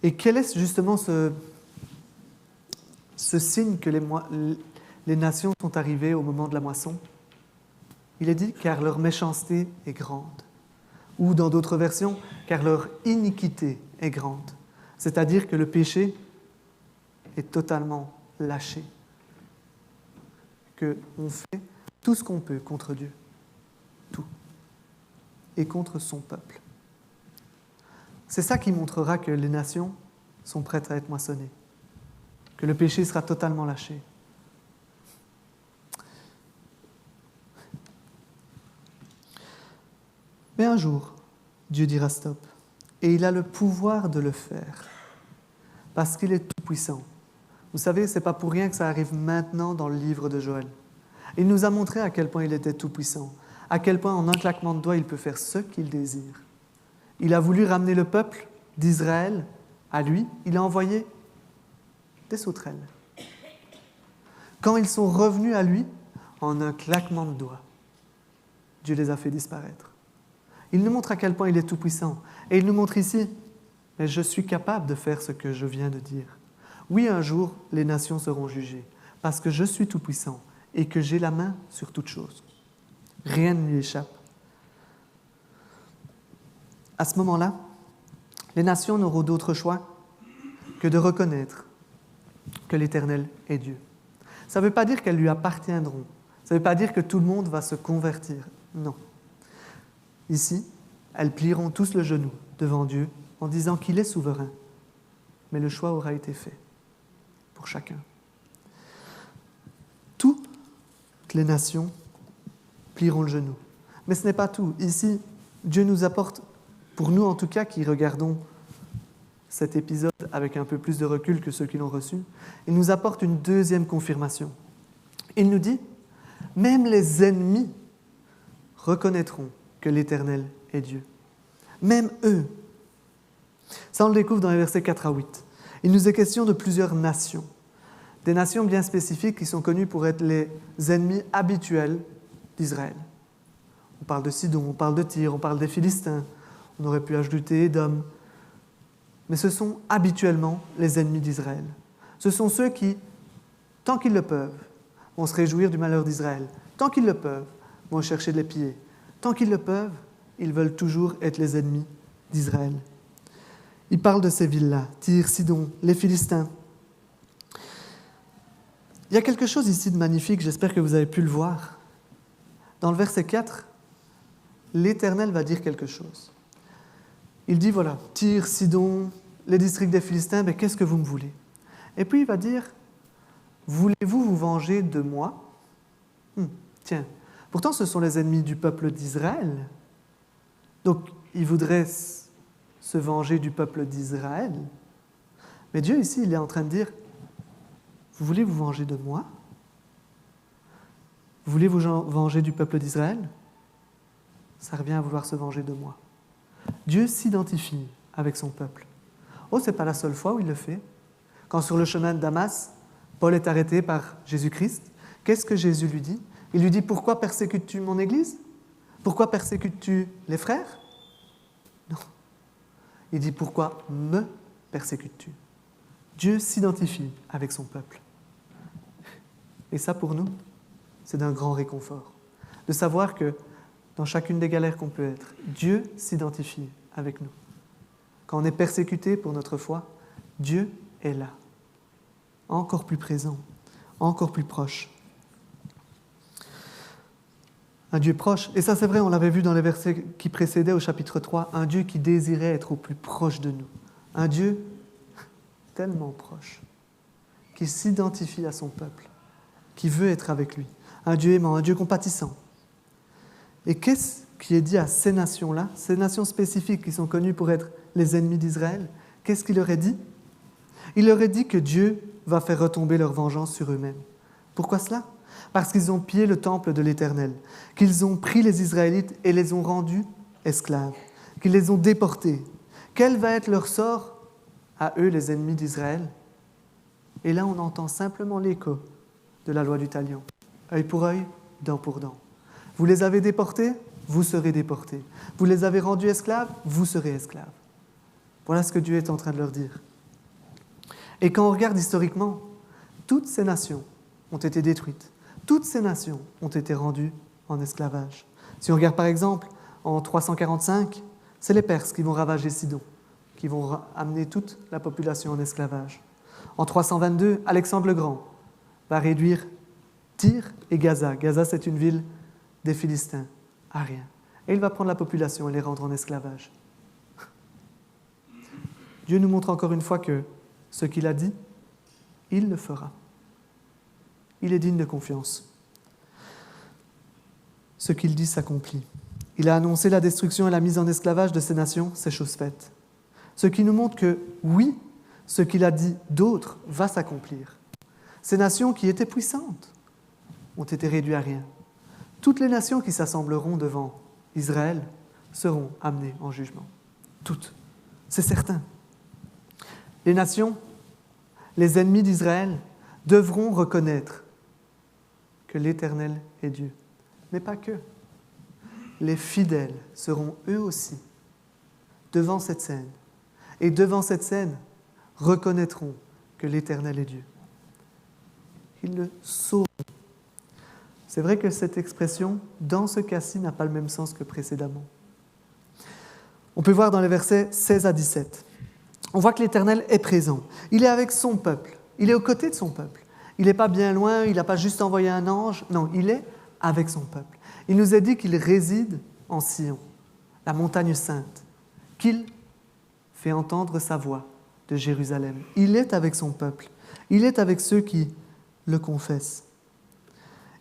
Et quel est justement ce signe que les nations sont arrivées au moment de la moisson? Il est dit « car leur méchanceté est grande ». Ou dans d'autres versions, « car leur iniquité est grande ». C'est-à-dire que le péché est totalement lâché. Qu'on fait tout ce qu'on peut contre Dieu. Tout. Et contre son peuple. C'est ça qui montrera que les nations sont prêtes à être moissonnées. Que le péché sera totalement lâché. Mais un jour, Dieu dira stop. Et il a le pouvoir de le faire. Parce qu'il est tout-puissant. Vous savez, ce n'est pas pour rien que ça arrive maintenant dans le livre de Joël. Il nous a montré à quel point il était tout-puissant. À quel point, en un claquement de doigts, il peut faire ce qu'il désire. Il a voulu ramener le peuple d'Israël à lui. Il a envoyé des sauterelles. Quand ils sont revenus à lui, en un claquement de doigts, Dieu les a fait disparaître. Il nous montre à quel point il est tout-puissant. Et il nous montre ici, mais je suis capable de faire ce que je viens de dire. Oui, un jour, les nations seront jugées, parce que je suis tout-puissant et que j'ai la main sur toute chose. Rien ne lui échappe. À ce moment-là, les nations n'auront d'autre choix que de reconnaître que l'Éternel est Dieu. Ça ne veut pas dire qu'elles lui appartiendront. Ça ne veut pas dire que tout le monde va se convertir. Non. Ici, elles plieront tous le genou devant Dieu en disant qu'il est souverain. Mais le choix aura été fait pour chacun. Toutes les nations plieront le genou. Mais ce n'est pas tout. Ici, Dieu nous apporte, pour nous en tout cas qui regardons cet épisode avec un peu plus de recul que ceux qui l'ont reçu, il nous apporte une deuxième confirmation. Il nous dit, même les ennemis reconnaîtront que l'Éternel est Dieu. Même eux. Ça, on le découvre dans les versets 4 à 8. Il nous est question de plusieurs nations. Des nations bien spécifiques qui sont connues pour être les ennemis habituels d'Israël. On parle de Sidon, on parle de Tyr, on parle des Philistins. On aurait pu ajouter Édom. Mais ce sont habituellement les ennemis d'Israël. Ce sont ceux qui, tant qu'ils le peuvent, vont se réjouir du malheur d'Israël. Tant qu'ils le peuvent, vont chercher de les piller. Tant qu'ils le peuvent, ils veulent toujours être les ennemis d'Israël. Il parle de ces villes-là, Tyr, Sidon, les Philistins. Il y a quelque chose ici de magnifique, j'espère que vous avez pu le voir. Dans le verset 4, l'Éternel va dire quelque chose. Il dit, voilà, Tyr, Sidon, les districts des Philistins, mais qu'est-ce que vous me voulez? Et puis il va dire, voulez-vous vous venger de moi? Tiens, pourtant ce sont les ennemis du peuple d'Israël. Donc il voudrait se venger du peuple d'Israël. Mais Dieu ici, il est en train de dire, vous voulez vous venger de moi? Vous voulez vous venger du peuple d'Israël? Ça revient à vouloir se venger de moi. Dieu s'identifie avec son peuple. Oh, ce n'est pas la seule fois où il le fait. Quand sur le chemin de Damas, Paul est arrêté par Jésus-Christ, qu'est-ce que Jésus lui dit? Il lui dit, pourquoi persécutes-tu mon Église? Pourquoi persécutes-tu les frères? Non. Il dit, pourquoi me persécutes-tu? Dieu s'identifie avec son peuple. Et ça, pour nous, c'est d'un grand réconfort. De savoir que dans chacune des galères qu'on peut être, Dieu s'identifie avec nous. Quand on est persécuté pour notre foi, Dieu est là, encore plus présent, encore plus proche. Un Dieu proche, et ça c'est vrai, on l'avait vu dans les versets qui précédaient au chapitre 3, un Dieu qui désirait être au plus proche de nous. Un Dieu tellement proche, qui s'identifie à son peuple, qui veut être avec lui. Un Dieu aimant, un Dieu compatissant. Et qu'est-ce qui est dit à ces nations-là, ces nations spécifiques qui sont connues pour être les ennemis d'Israël? Qu'est-ce qu'il leur est dit? Il leur est dit que Dieu va faire retomber leur vengeance sur eux-mêmes. Pourquoi cela? Parce qu'ils ont pillé le temple de l'Éternel, qu'ils ont pris les Israélites et les ont rendus esclaves, qu'ils les ont déportés. Quel va être leur sort à eux, les ennemis d'Israël? Et là, on entend simplement l'écho de la loi du talion. Œil pour œil, dent pour dent. Vous les avez déportés, vous serez déportés. Vous les avez rendus esclaves, vous serez esclaves. Voilà ce que Dieu est en train de leur dire. Et quand on regarde historiquement, toutes ces nations ont été détruites. Toutes ces nations ont été rendues en esclavage. Si on regarde par exemple en 345, c'est les Perses qui vont ravager Sidon, qui vont amener toute la population en esclavage. En 322, Alexandre le Grand va réduire Tyr et Gaza. Gaza, c'est une ville des Philistins, à rien. Et il va prendre la population et les rendre en esclavage. Dieu nous montre encore une fois que ce qu'il a dit, il le fera. Il est digne de confiance. Ce qu'il dit s'accomplit. Il a annoncé la destruction et la mise en esclavage de ces nations, c'est chose faite. Ce qui nous montre que, oui, ce qu'il a dit d'autres va s'accomplir. Ces nations qui étaient puissantes ont été réduites à rien. Toutes les nations qui s'assembleront devant Israël seront amenées en jugement. Toutes. C'est certain. Les nations, les ennemis d'Israël, devront reconnaître que l'Éternel est Dieu. Mais pas que. Les fidèles seront eux aussi devant cette scène. Et devant cette scène, reconnaîtront que l'Éternel est Dieu. Ils le sauront. C'est vrai que cette expression, dans ce cas-ci, n'a pas le même sens que précédemment. On peut voir dans les versets 16 à 17. On voit que l'Éternel est présent. Il est avec son peuple. Il est aux côtés de son peuple. Il n'est pas bien loin, il n'a pas juste envoyé un ange. Non, il est avec son peuple. Il nous a dit qu'il réside en Sion, la montagne sainte, qu'il fait entendre sa voix de Jérusalem. Il est avec son peuple. Il est avec ceux qui le confessent.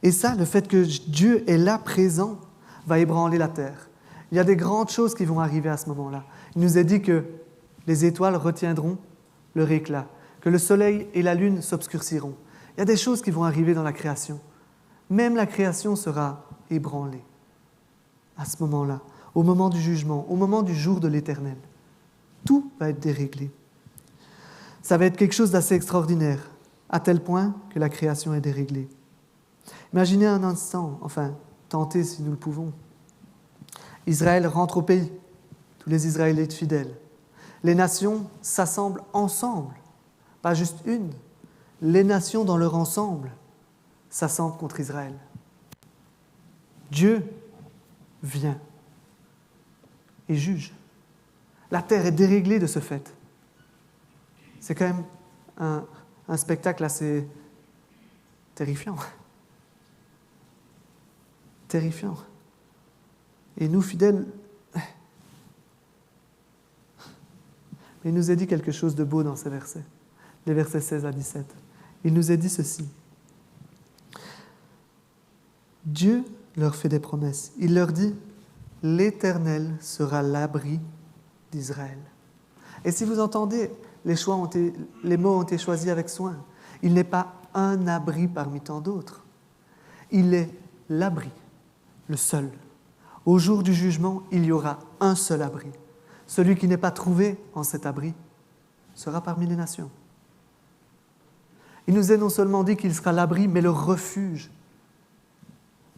Et ça, le fait que Dieu est là, présent, va ébranler la terre. Il y a des grandes choses qui vont arriver à ce moment-là. Il nous est dit que les étoiles retiendront leur éclat, que le soleil et la lune s'obscurciront. Il y a des choses qui vont arriver dans la création. Même la création sera ébranlée à ce moment-là, au moment du jugement, au moment du jour de l'Éternel. Tout va être déréglé. Ça va être quelque chose d'assez extraordinaire, à tel point que la création est déréglée. Imaginez un instant, enfin, tentez si nous le pouvons. Israël rentre au pays, tous les Israélites fidèles. Les nations s'assemblent ensemble, pas juste une. Les nations dans leur ensemble s'assemblent contre Israël. Dieu vient et juge. La terre est déréglée de ce fait. C'est quand même un spectacle assez terrifiant. Terrifiant. Et nous, fidèles, il nous est dit quelque chose de beau dans ces versets, les versets 16 à 17. Il nous est dit ceci. Dieu leur fait des promesses. Il leur dit, l'Éternel sera l'abri d'Israël. Et si vous entendez, les mots ont été choisis avec soin. Il n'est pas un abri parmi tant d'autres. Il est l'abri, le seul. Au jour du jugement, il y aura un seul abri. Celui qui n'est pas trouvé en cet abri sera parmi les nations. Il nous est non seulement dit qu'il sera l'abri, mais le refuge.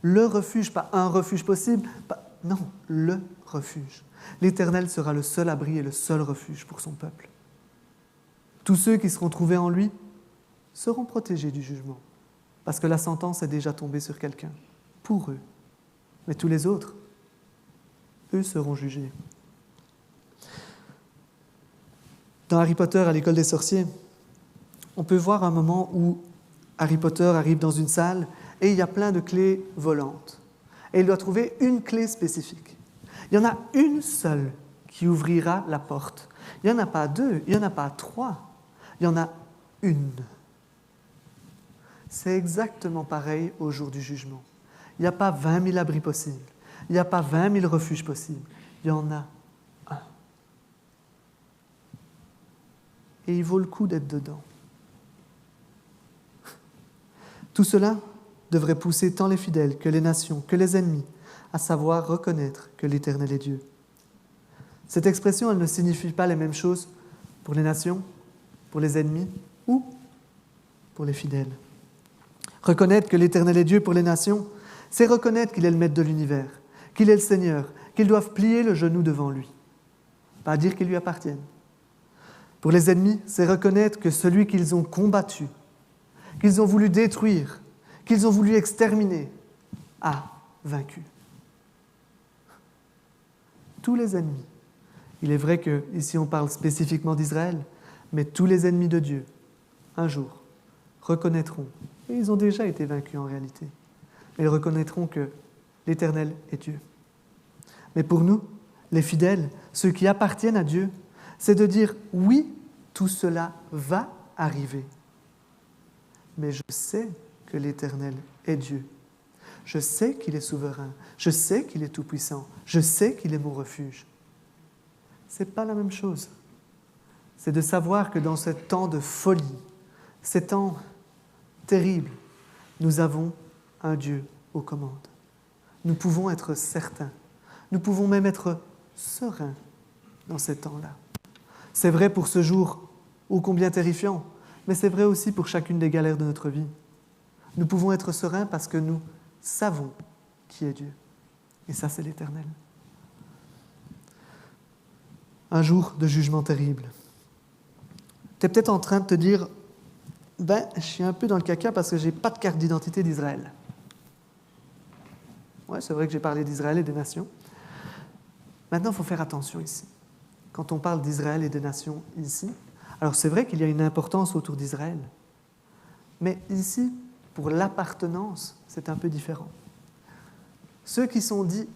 Le refuge, pas un refuge possible, non, le refuge. L'Éternel sera le seul abri et le seul refuge pour son peuple. Tous ceux qui seront trouvés en lui seront protégés du jugement, parce que la sentence est déjà tombée sur quelqu'un, pour eux. Mais tous les autres, eux seront jugés. Dans Harry Potter à l'école des sorciers, on peut voir un moment où Harry Potter arrive dans une salle et il y a plein de clés volantes. Et il doit trouver une clé spécifique. Il y en a une seule qui ouvrira la porte. Il n'y en a pas deux, il n'y en a pas trois, il y en a une. C'est exactement pareil au jour du jugement. Il n'y a pas 20 000 abris possibles, il n'y a pas 20 000 refuges possibles, il y en a un. Et il vaut le coup d'être dedans. Tout cela devrait pousser tant les fidèles que les nations, que les ennemis, à savoir reconnaître que l'Éternel est Dieu. Cette expression, elle ne signifie pas les mêmes choses pour les nations, pour les ennemis ou pour les fidèles. Reconnaître que l'Éternel est Dieu pour les nations, c'est reconnaître qu'il est le maître de l'univers, qu'il est le Seigneur, qu'ils doivent plier le genou devant lui. Pas dire qu'ils lui appartiennent. Pour les ennemis, c'est reconnaître que celui qu'ils ont combattu, qu'ils ont voulu détruire, qu'ils ont voulu exterminer, a vaincu. Tous les ennemis. Il est vrai qu'ici on parle spécifiquement d'Israël, mais tous les ennemis de Dieu, un jour, reconnaîtront, et ils ont déjà été vaincus en réalité, mais ils reconnaîtront que l'Éternel est Dieu. Mais pour nous, les fidèles, ceux qui appartiennent à Dieu, c'est de dire oui, tout cela va arriver. Mais je sais que l'Éternel est Dieu. Je sais qu'il est souverain. Je sais qu'il est tout-puissant. Je sais qu'il est mon refuge. Ce n'est pas la même chose. C'est de savoir que dans ce temps de folie, ces temps terribles, nous avons un Dieu aux commandes. Nous pouvons être certains. Nous pouvons même être sereins dans ces temps-là. C'est vrai pour ce jour ô combien terrifiant, mais c'est vrai aussi pour chacune des galères de notre vie. Nous pouvons être sereins parce que nous savons qui est Dieu. Et ça, c'est l'Éternel. Un jour de jugement terrible. Tu es peut-être en train de te dire « je suis un peu dans le caca parce que je n'ai pas de carte d'identité d'Israël. » Ouais, c'est vrai que j'ai parlé d'Israël et des nations. Maintenant, il faut faire attention ici. Quand on parle d'Israël et des nations ici, alors c'est vrai qu'il y a une importance autour d'Israël, mais ici, pour l'appartenance, c'est un peu différent. Ceux qui sont dits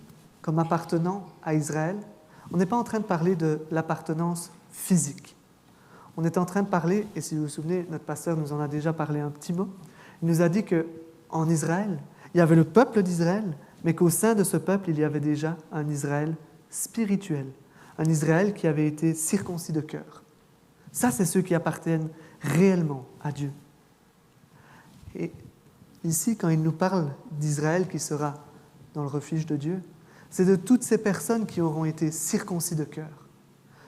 comme appartenant à Israël, on n'est pas en train de parler de l'appartenance physique. On est en train de parler, et si vous vous souvenez, notre pasteur nous en a déjà parlé un petit mot, il nous a dit qu'en Israël, il y avait le peuple d'Israël, mais qu'au sein de ce peuple, il y avait déjà un Israël spirituel, un Israël qui avait été circoncis de cœur. Ça, c'est ceux qui appartiennent réellement à Dieu. Et ici, quand il nous parle d'Israël qui sera dans le refuge de Dieu, c'est de toutes ces personnes qui auront été circoncis de cœur,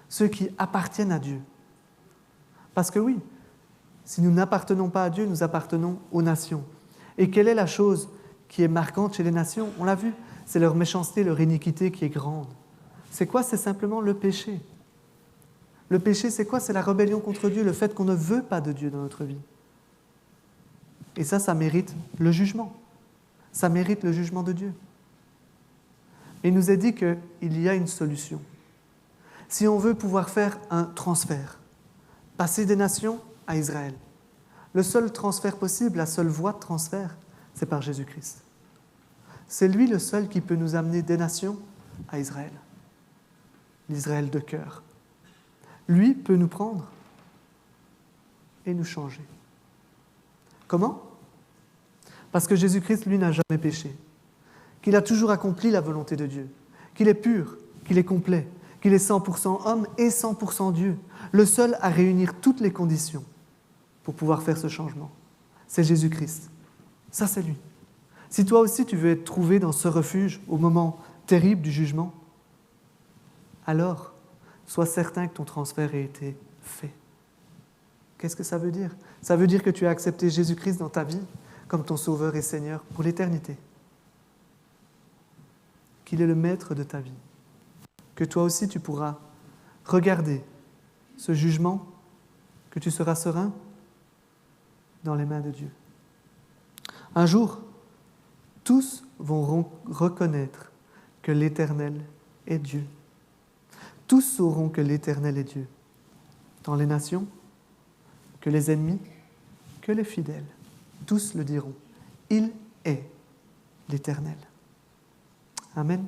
ceux qui appartiennent à Dieu. Parce que oui, si nous n'appartenons pas à Dieu, nous appartenons aux nations. Et quelle est la chose qui est marquante chez les nations? On l'a vu, c'est leur méchanceté, leur iniquité qui est grande. C'est quoi? C'est simplement le péché. Le péché, c'est quoi? C'est la rébellion contre Dieu, le fait qu'on ne veut pas de Dieu dans notre vie. Et ça mérite le jugement. Ça mérite le jugement de Dieu. Et il nous est dit qu'il y a une solution. Si on veut pouvoir faire un transfert, passer des nations à Israël, le seul transfert possible, la seule voie de transfert, c'est par Jésus-Christ. C'est lui le seul qui peut nous amener des nations à Israël. L'Israël de cœur. Lui peut nous prendre et nous changer. Comment? Parce que Jésus-Christ, lui, n'a jamais péché, qu'il a toujours accompli la volonté de Dieu, qu'il est pur, qu'il est complet, qu'il est 100% homme et 100% Dieu, le seul à réunir toutes les conditions pour pouvoir faire ce changement. C'est Jésus-Christ. Ça, c'est lui. Si toi aussi, tu veux être trouvé dans ce refuge au moment terrible du jugement, alors, sois certain que ton transfert ait été fait. Qu'est-ce que ça veut dire? Ça veut dire que tu as accepté Jésus-Christ dans ta vie comme ton Sauveur et Seigneur pour l'éternité. Qu'il est le maître de ta vie. Que toi aussi tu pourras regarder ce jugement, que tu seras serein dans les mains de Dieu. Un jour, tous vont reconnaître que l'Éternel est Dieu. Tous sauront que l'Éternel est Dieu, dans les nations, que les ennemis, que les fidèles. Tous le diront. Il est l'Éternel. Amen.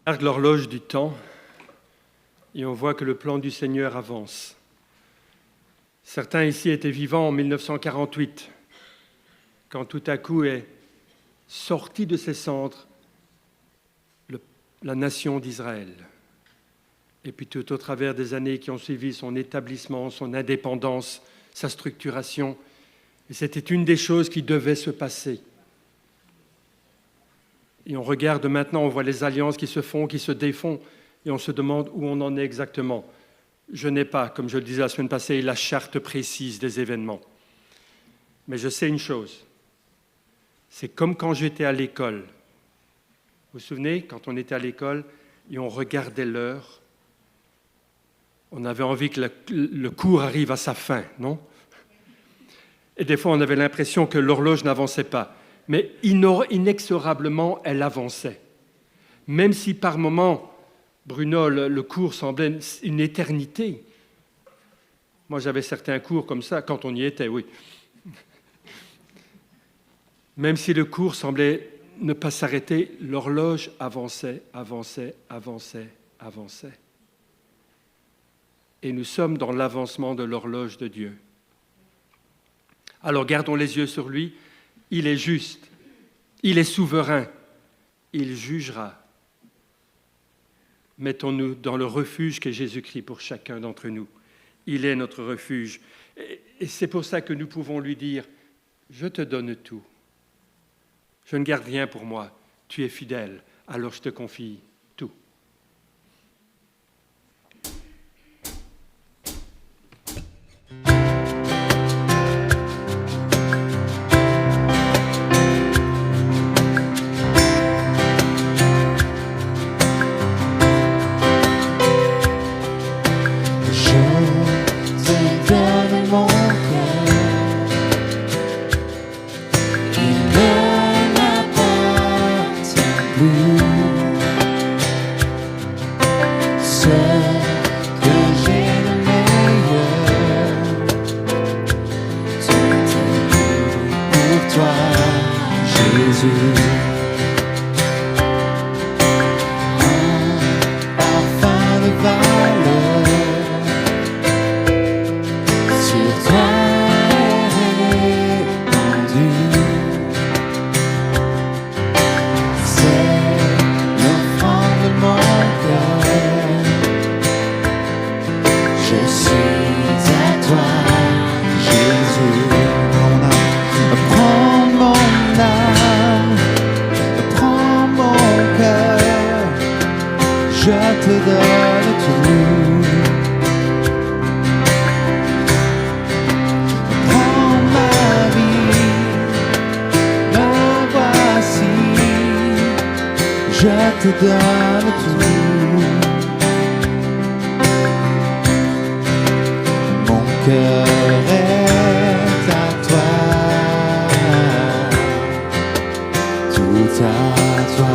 On regarde l'horloge du temps et on voit que le plan du Seigneur avance. Certains ici étaient vivants en 1948, quand tout à coup est sortie de ses cendres la nation d'Israël. Et puis tout au travers des années qui ont suivi son établissement, son indépendance, sa structuration. Et c'était une des choses qui devait se passer. Et on regarde maintenant, on voit les alliances qui se font, qui se défont, et on se demande où on en est exactement. Je n'ai pas, comme je le disais la semaine passée, la charte précise des événements. Mais je sais une chose, c'est comme quand j'étais à l'école. Vous vous souvenez, quand on était à l'école et on regardait l'heure, on avait envie que le cours arrive à sa fin, non? Et des fois, on avait l'impression que l'horloge n'avançait pas. Mais inexorablement, elle avançait. Même si par moments, Bruno, le cours semblait une éternité. Moi, j'avais certains cours comme ça, quand on y était, oui. Même si le cours semblait ne pas s'arrêter, l'horloge avançait, avançait, avançait, avançait. Et nous sommes dans l'avancement de l'horloge de Dieu. Alors gardons les yeux sur lui. Il est juste, il est souverain, il jugera. Mettons-nous dans le refuge qu'est Jésus-Christ pour chacun d'entre nous. Il est notre refuge. Et c'est pour ça que nous pouvons lui dire, je te donne tout. Je ne garde rien pour moi. Tu es fidèle, alors je te confie tout. Je te donne tout. Mon cœur est à toi, tout à toi.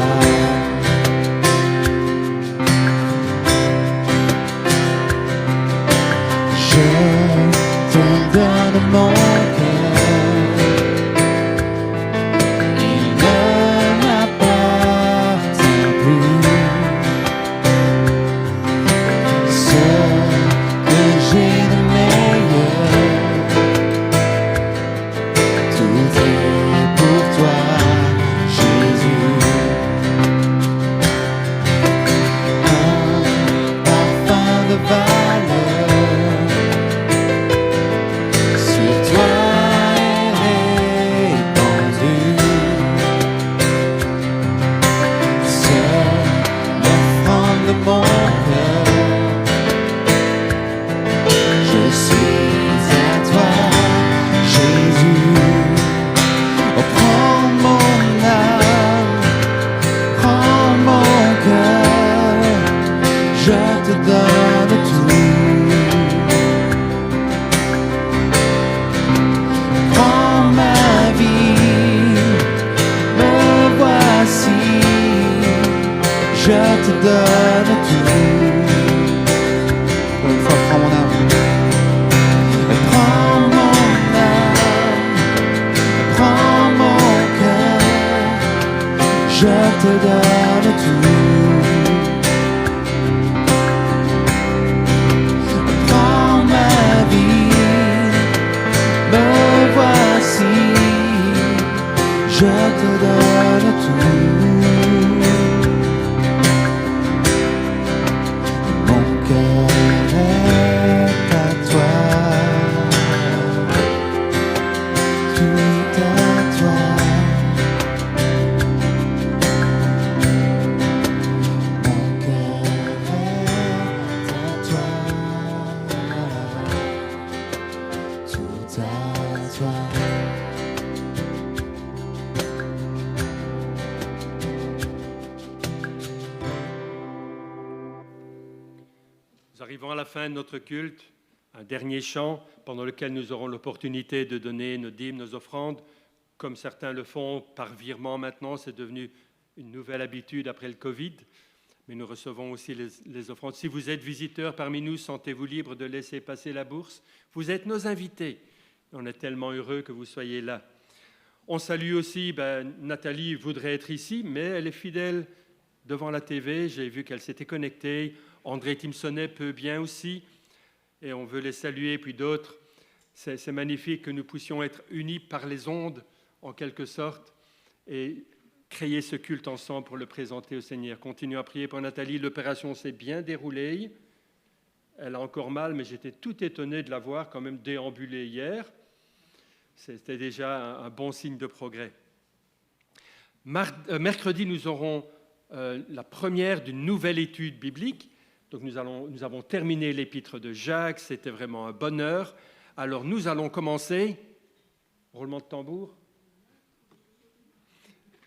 Je te donne mon tout à toi. Nous arrivons à la fin de notre culte, un dernier chant pendant lequel nous aurons l'opportunité de donner nos dîmes, nos offrandes, comme certains le font par virement maintenant, c'est devenu une nouvelle habitude après le Covid, mais nous recevons aussi les offrandes. Si vous êtes visiteurs parmi nous, sentez-vous libre de laisser passer la bourse. Vous êtes nos invités. On est tellement heureux que vous soyez là. On salue aussi, Nathalie voudrait être ici, mais elle est fidèle devant la TV. J'ai vu qu'elle s'était connectée. André Timsonnet peut bien aussi, et on veut les saluer, puis d'autres. C'est magnifique que nous puissions être unis par les ondes, en quelque sorte, et créer ce culte ensemble pour le présenter au Seigneur. Continuons à prier pour Nathalie. L'opération s'est bien déroulée. Elle a encore mal, mais j'étais tout étonné de la voir quand même déambuler hier. C'était déjà un bon signe de progrès. Mercredi, nous aurons la première d'une nouvelle étude biblique. Donc nous avons terminé l'épître de Jacques, c'était vraiment un bonheur. Alors nous allons commencer, roulement de tambour,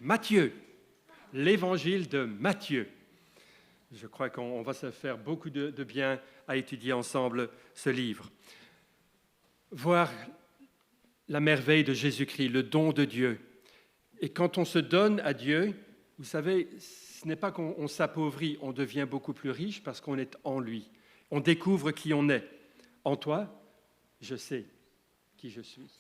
Matthieu, l'évangile de Matthieu. Je crois qu'on va se faire beaucoup de bien à étudier ensemble ce livre. Voir la merveille de Jésus-Christ, le don de Dieu. Et quand on se donne à Dieu, vous savez, ce n'est pas qu'on s'appauvrit, on devient beaucoup plus riche parce qu'on est en lui. On découvre qui on est. En toi, je sais qui je suis.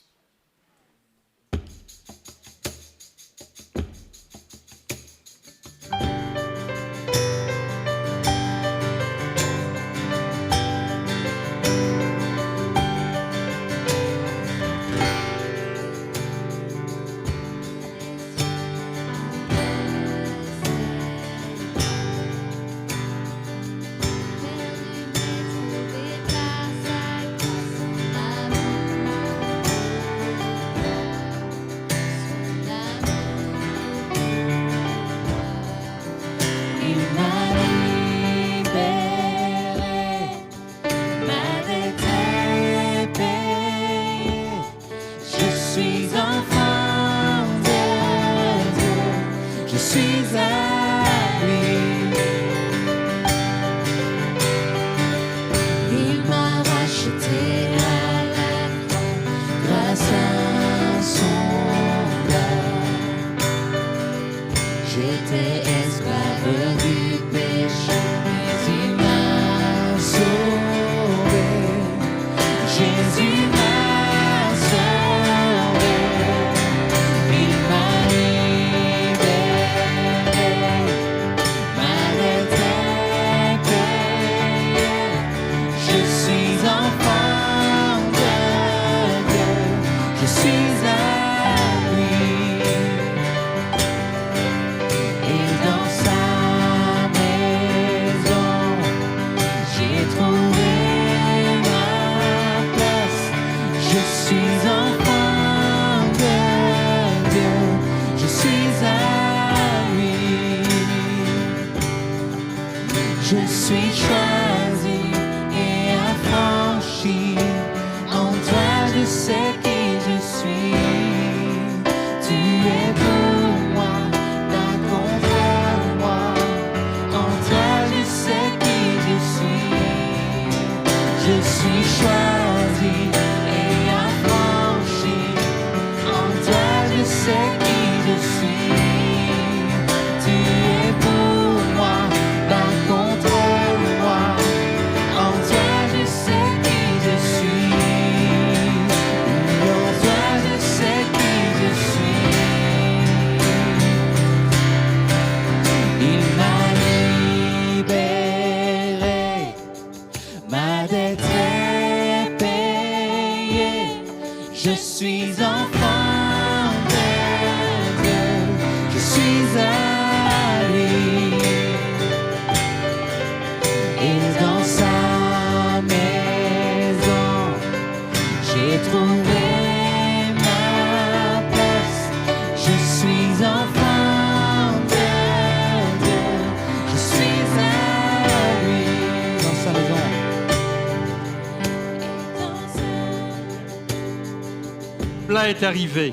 Là est arrivé.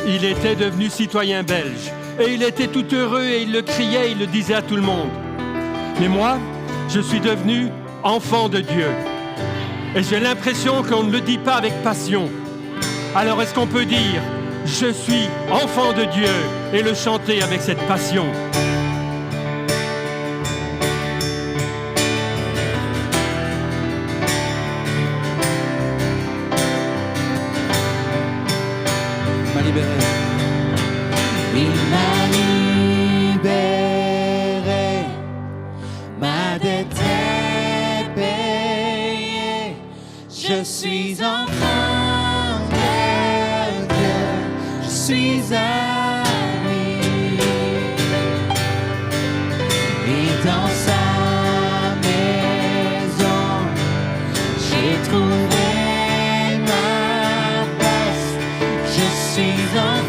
Il était devenu citoyen belge. Et il était tout heureux et il le criait, il le disait à tout le monde. Mais moi, je suis devenu enfant de Dieu. Et j'ai l'impression qu'on ne le dit pas avec passion. Alors est-ce qu'on peut dire « Je suis enfant de Dieu » et le chanter avec cette passion? Il m'a libéré, ma dette est payée. Je suis enfant de Dieu, je suis à lui. Et dans sa maison, j'ai trouvé ma place. Je suis enfant.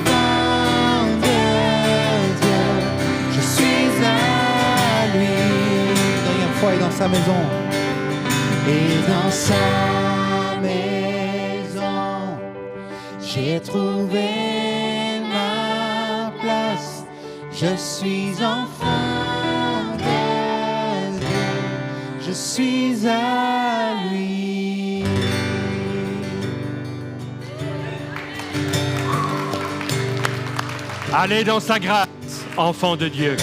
Et dans sa maison. Et dans sa maison, j'ai trouvé ma place. Je suis enfant de Dieu. Je suis à lui. Allez dans sa grâce, enfant de Dieu.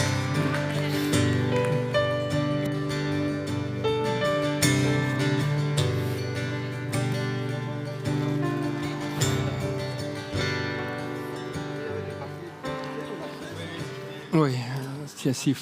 Oui, c'est assis